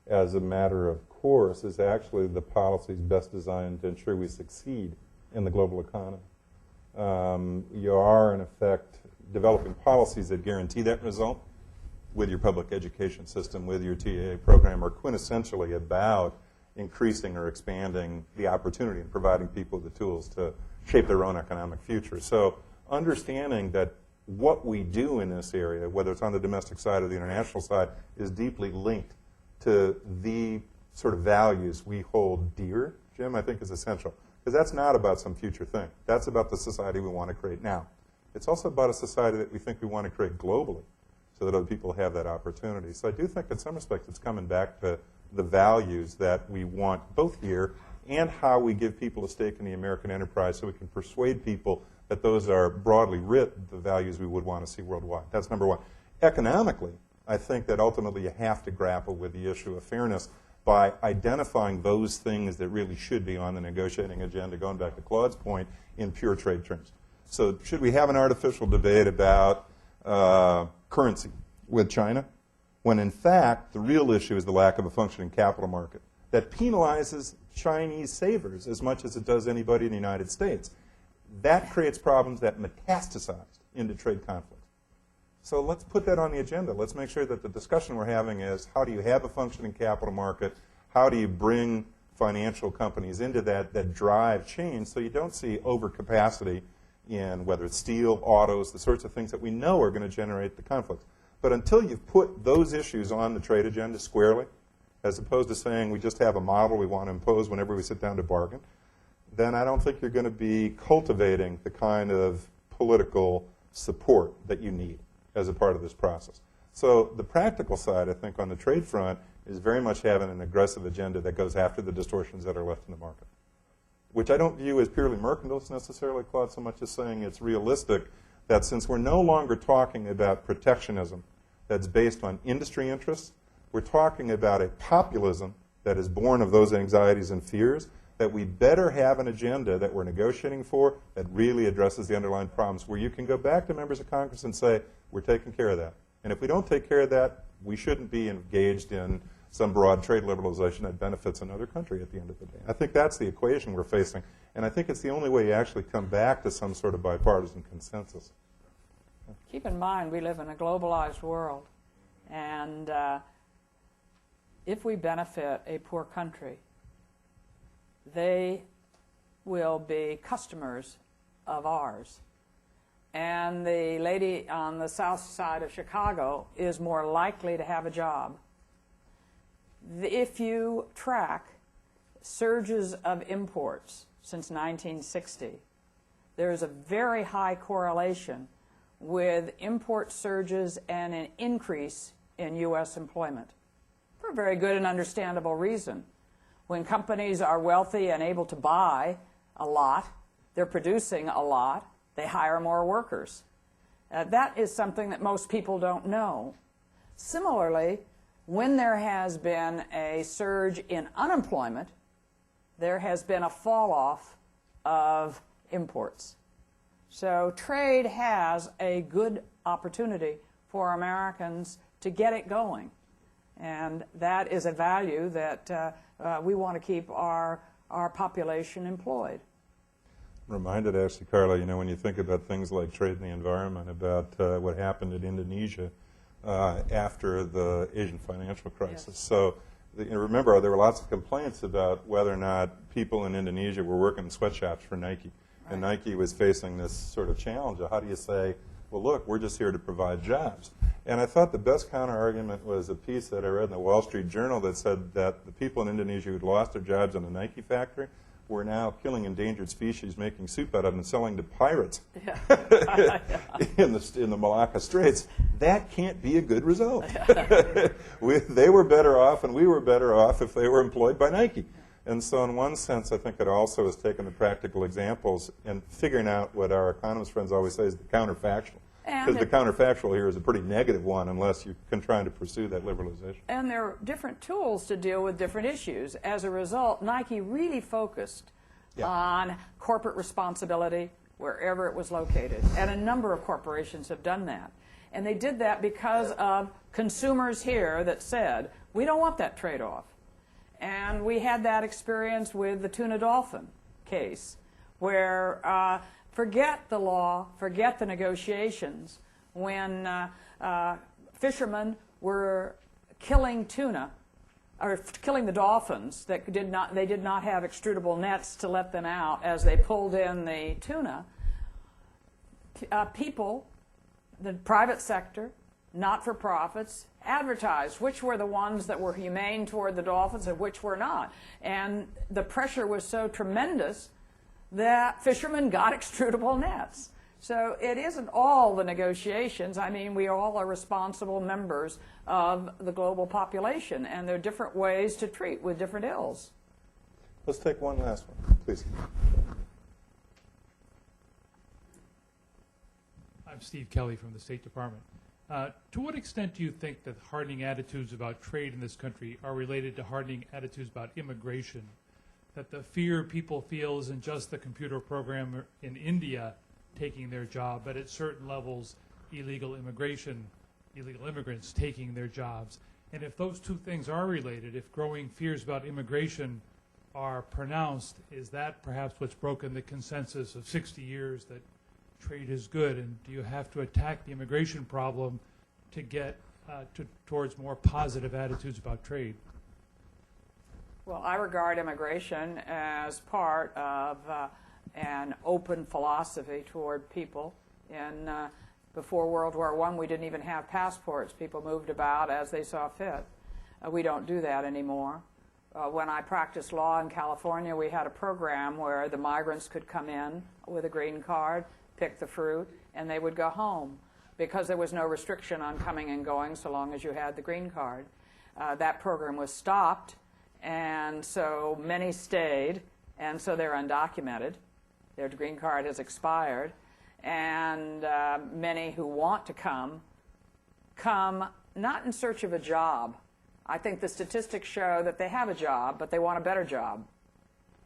as a matter of course is actually the policies best designed to ensure we succeed in the global economy. You are, in effect, developing policies that guarantee that result with your public education system, with your TAA program, are quintessentially about increasing or expanding the opportunity and providing people the tools to shape their own economic future. So understanding that what we do in this area, whether it's on the domestic side or the international side, is deeply linked to the sort of values we hold dear, Jim, I think is essential. Because that's not about some future thing. That's about the society we want to create now. It's also about a society that we think we want to create globally so that other people have that opportunity. So I do think in some respects it's coming back to the values that we want both here and how we give people a stake in the American enterprise so we can persuade people that those are broadly writ the values we would want to see worldwide. That's number one. Economically, I think that ultimately you have to grapple with the issue of fairness by identifying those things that really should be on the negotiating agenda, going back to Claude's point, in pure trade terms. So should we have an artificial debate about currency with China, when in fact the real issue is the lack of a functioning capital market that penalizes Chinese savers as much as it does anybody in the United States? That creates problems that metastasized into trade conflicts. So let's put that on the agenda. Let's make sure that the discussion we're having is how do you have a functioning capital market? How do you bring financial companies into that drive change so you don't see overcapacity in whether it's steel, autos, the sorts of things that we know are going to generate the conflicts. But until you've put those issues on the trade agenda squarely, as opposed to saying we just have a model we want to impose whenever we sit down to bargain, then I don't think you're going to be cultivating the kind of political support that you need as a part of this process. So the practical side, I think, on the trade front is very much having an aggressive agenda that goes after the distortions that are left in the market, which I don't view as purely mercantilist necessarily, Claude, so much as saying it's realistic that since we're no longer talking about protectionism that's based on industry interests, we're talking about a populism that is born of those anxieties and fears, that we better have an agenda that we're negotiating for that really addresses the underlying problems, where you can go back to members of Congress and say, we're taking care of that. And if we don't take care of that, we shouldn't be engaged in some broad trade liberalization that benefits another country at the end of the day. I think that's the equation we're facing, and I think it's the only way you actually come back to some sort of bipartisan consensus. Keep in mind, we live in a globalized world, and if we benefit a poor country, they will be customers of ours. And the lady on the south side of Chicago is more likely to have a job. If you track surges of imports since 1960, there is a very high correlation with import surges and an increase in U.S. employment for a very good and understandable reason. When companies are wealthy and able to buy a lot, they're producing a lot, they hire more workers. That is something that most people don't know. Similarly, when there has been a surge in unemployment, there has been a fall-off of imports. So trade has a good opportunity for Americans to get it going. And that is a value that we want to keep our population employed. I'm reminded, actually, Carla, you know, when you think about things like trade and the environment, about what happened in Indonesia after the Asian financial crisis. Yes. So remember, there were lots of complaints about whether or not people in Indonesia were working in sweatshops for Nike. Right. And Nike was facing this sort of challenge of how do you say, well, look, we're just here to provide jobs. And I thought the best counter-argument was a piece that I read in the Wall Street Journal that said that the people in Indonesia who'd lost their jobs in the Nike factory were now killing endangered species, making soup out of them, and selling to pirates in the Malacca Straits. That can't be a good result. They were better off, and we were better off if they were employed by Nike. And so in one sense, I think it also has taken the practical examples and figuring out what our economist friends always say is the counterfactual. Because the counterfactual here is a pretty negative one unless you can try to pursue that liberalization. And there are different tools to deal with different issues. As a result, Nike really focused on corporate responsibility wherever it was located. And a number of corporations have done that. And they did that because of consumers here that said, we don't want that trade-off. And we had that experience with the tuna dolphin case, where forget the law, forget the negotiations. When fishermen were killing tuna, or killing the dolphins that they did not have extrudable nets to let them out as they pulled in the tuna, people, the private sector, not-for-profits, advertised which were the ones that were humane toward the dolphins and which were not. And the pressure was so tremendous that fishermen got extrudable nets. So it isn't all the negotiations. I mean, we all are responsible members of the global population, and there are different ways to treat with different ills. Let's take one last one, please. I'm Steve Kelly from the State Department. To what extent do you think that hardening attitudes about trade in this country are related to hardening attitudes about immigration? That the fear people feel isn't just the computer programmer in India taking their job, but at certain levels, illegal immigrants taking their jobs. And if those two things are related, if growing fears about immigration are pronounced, is that perhaps what's broken the consensus of 60 years that trade is good? And do you have to attack the immigration problem to get towards more positive attitudes about trade? Well, I regard immigration as part of an open philosophy toward people. Before World War I, we didn't even have passports. People moved about as they saw fit. We don't do that anymore. When I practiced law in California, we had a program where the migrants could come in with a green card, pick the fruit, and they would go home because there was no restriction on coming and going so long as you had the green card. That program was stopped, and so many stayed, and so they're undocumented. Their green card has expired, and many who want to come not in search of a job. I think the statistics show that they have a job, but they want a better job.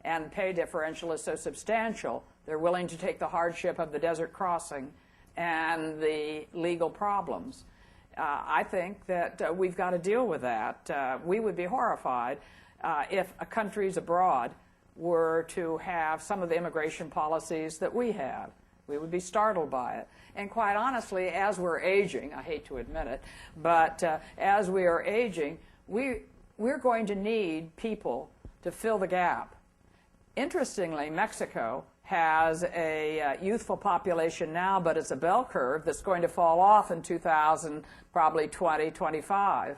And the pay differential is so substantial, they're willing to take the hardship of the desert crossing and the legal problems. I think that we've got to deal with that. We would be horrified if countries abroad were to have some of the immigration policies that we have. We would be startled by it. And quite honestly, as we're aging, I hate to admit it, but as we are aging, we're going to need people to fill the gap. Interestingly, Mexico has a youthful population now, but it's a bell curve that's going to fall off in 2000, probably 2025.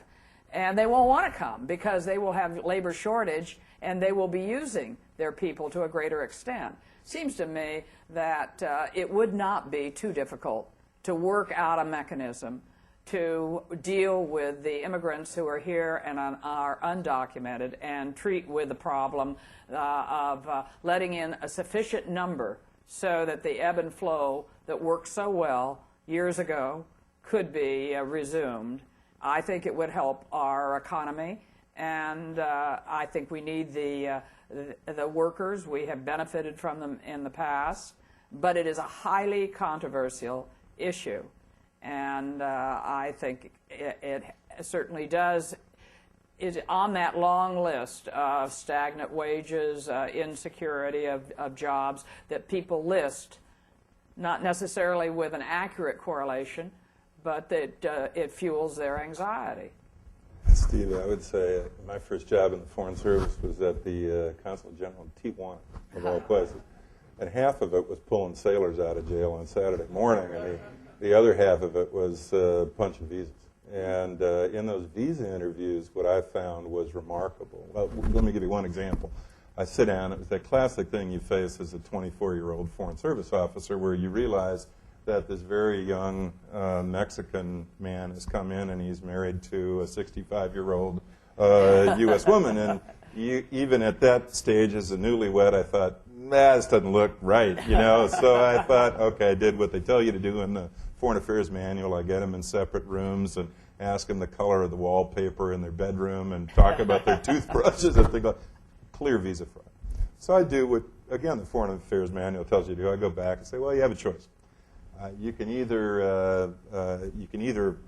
And they won't want to come because they will have labor shortage and they will be using their people to a greater extent. Seems to me that it would not be too difficult to work out a mechanism to deal with the immigrants who are here and are undocumented and treat with the problem of letting in a sufficient number so that the ebb and flow that worked so well years ago could be resumed. I think it would help our economy, and I think we need the workers. We have benefited from them in the past, but it is a highly controversial issue. And I think it certainly is on that long list of stagnant wages, insecurity of jobs that people list, not necessarily with an accurate correlation, but that it fuels their anxiety. Steve, I would say my first job in the Foreign Service was at the Consulate General in Tijuana, of all places. And half of it was pulling sailors out of jail on Saturday morning, and the other half of it was punching visas. And in those visa interviews, what I found was remarkable. Well, let me give you one example. I sit down. It was that classic thing you face as a 24-year-old Foreign Service officer where you realize that this very young Mexican man has come in and he's married to a 65-year-old U.S. woman. And even at that stage as a newlywed, I thought, this doesn't look right, you know. So I thought, okay, I did what they tell you to do in the Foreign Affairs Manual. I get them in separate rooms and ask them the color of the wallpaper in their bedroom and talk about their toothbrushes and things like that. Clear visa fraud. So I do what, again, the Foreign Affairs Manual tells you to do. I go back and say, well, you have a choice. You can either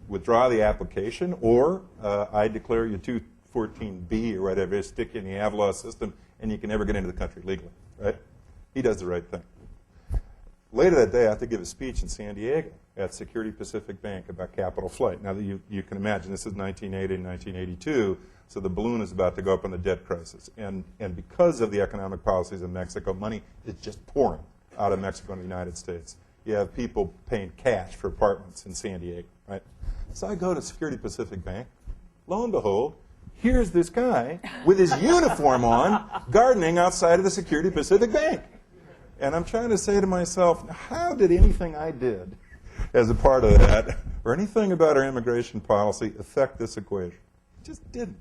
withdraw the application, or I declare you 214B or whatever, stick you in the AVLA system, and you can never get into the country legally. Right? He does the right thing. Later that day, I have to give a speech in San Diego at Security Pacific Bank about capital flight. Now, you can imagine this is 1980 and 1982, so the balloon is about to go up on the debt crisis. And because of the economic policies in Mexico, money is just pouring out of Mexico and the United States. You have people paying cash for apartments in San Diego, right? So I go to Security Pacific Bank. Lo and behold, here's this guy with his uniform on, gardening outside of the Security Pacific Bank. And I'm trying to say to myself, how did anything I did as a part of that, or anything about our immigration policy, affect this equation? It just didn't.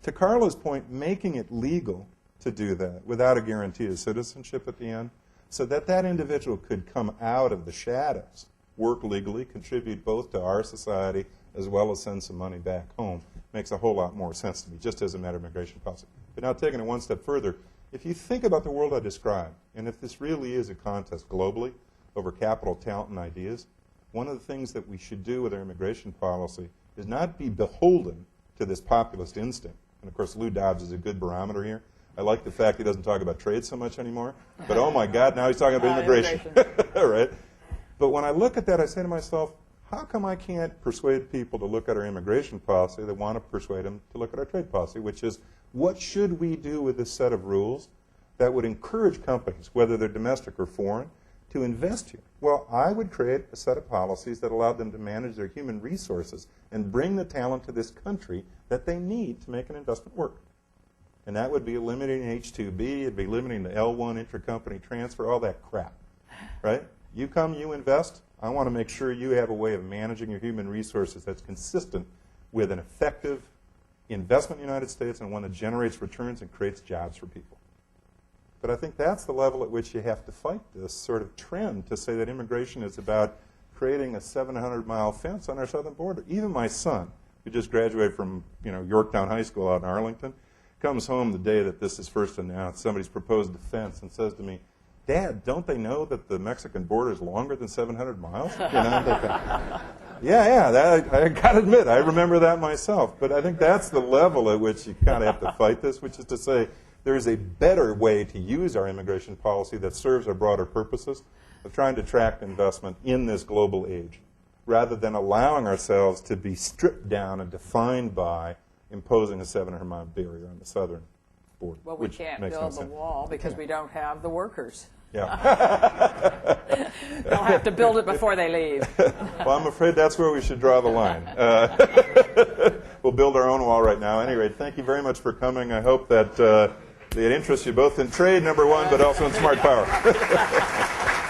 To Carla's point, making it legal to do that without a guarantee of citizenship at the end, so that that individual could come out of the shadows, work legally, contribute both to our society as well as send some money back home, makes a whole lot more sense to me, just as a matter of immigration policy. But now taking it one step further, if you think about the world I described, and if this really is a contest globally over capital, talent, and ideas, one of the things that we should do with our immigration policy is not be beholden to this populist instinct. And of course, Lou Dobbs is a good barometer here. I like the fact he doesn't talk about trade so much anymore. But oh my God, now he's talking about immigration. Right? But when I look at that, I say to myself, how come I can't persuade people to look at our immigration policy that want to persuade them to look at our trade policy, which is, what should we do with this set of rules that would encourage companies, whether they're domestic or foreign, to invest here? Well, I would create a set of policies that allowed them to manage their human resources and bring the talent to this country that they need to make an investment work. And that would be limiting H-2B, it'd be limiting the L-1 intercompany transfer, all that crap, right? You come, you invest, I want to make sure you have a way of managing your human resources that's consistent with an effective investment in the United States and one that generates returns and creates jobs for people. But I think that's the level at which you have to fight this sort of trend to say that immigration is about creating a 700-mile fence on our southern border. Even my son, who just graduated from Yorktown High School out in Arlington, comes home the day that this is first announced. Somebody's proposed a fence and says to me, Dad, don't they know that the Mexican border is longer than 700 miles? I got to admit, I remember that myself. But I think that's the level at which you kind of have to fight this, which is to say there is a better way to use our immigration policy that serves our broader purposes of trying to attract investment in this global age, rather than allowing ourselves to be stripped down and defined by imposing a 700-mile barrier on the southern border. Well, we which can't makes no build the sense. wall because we don't have the workers. Yeah. They'll have to build it before they leave. Well, I'm afraid that's where we should draw the line. We'll build our own wall right now. Anyway, thank you very much for coming. I hope that it interests you both in trade, number one, but also in smart power.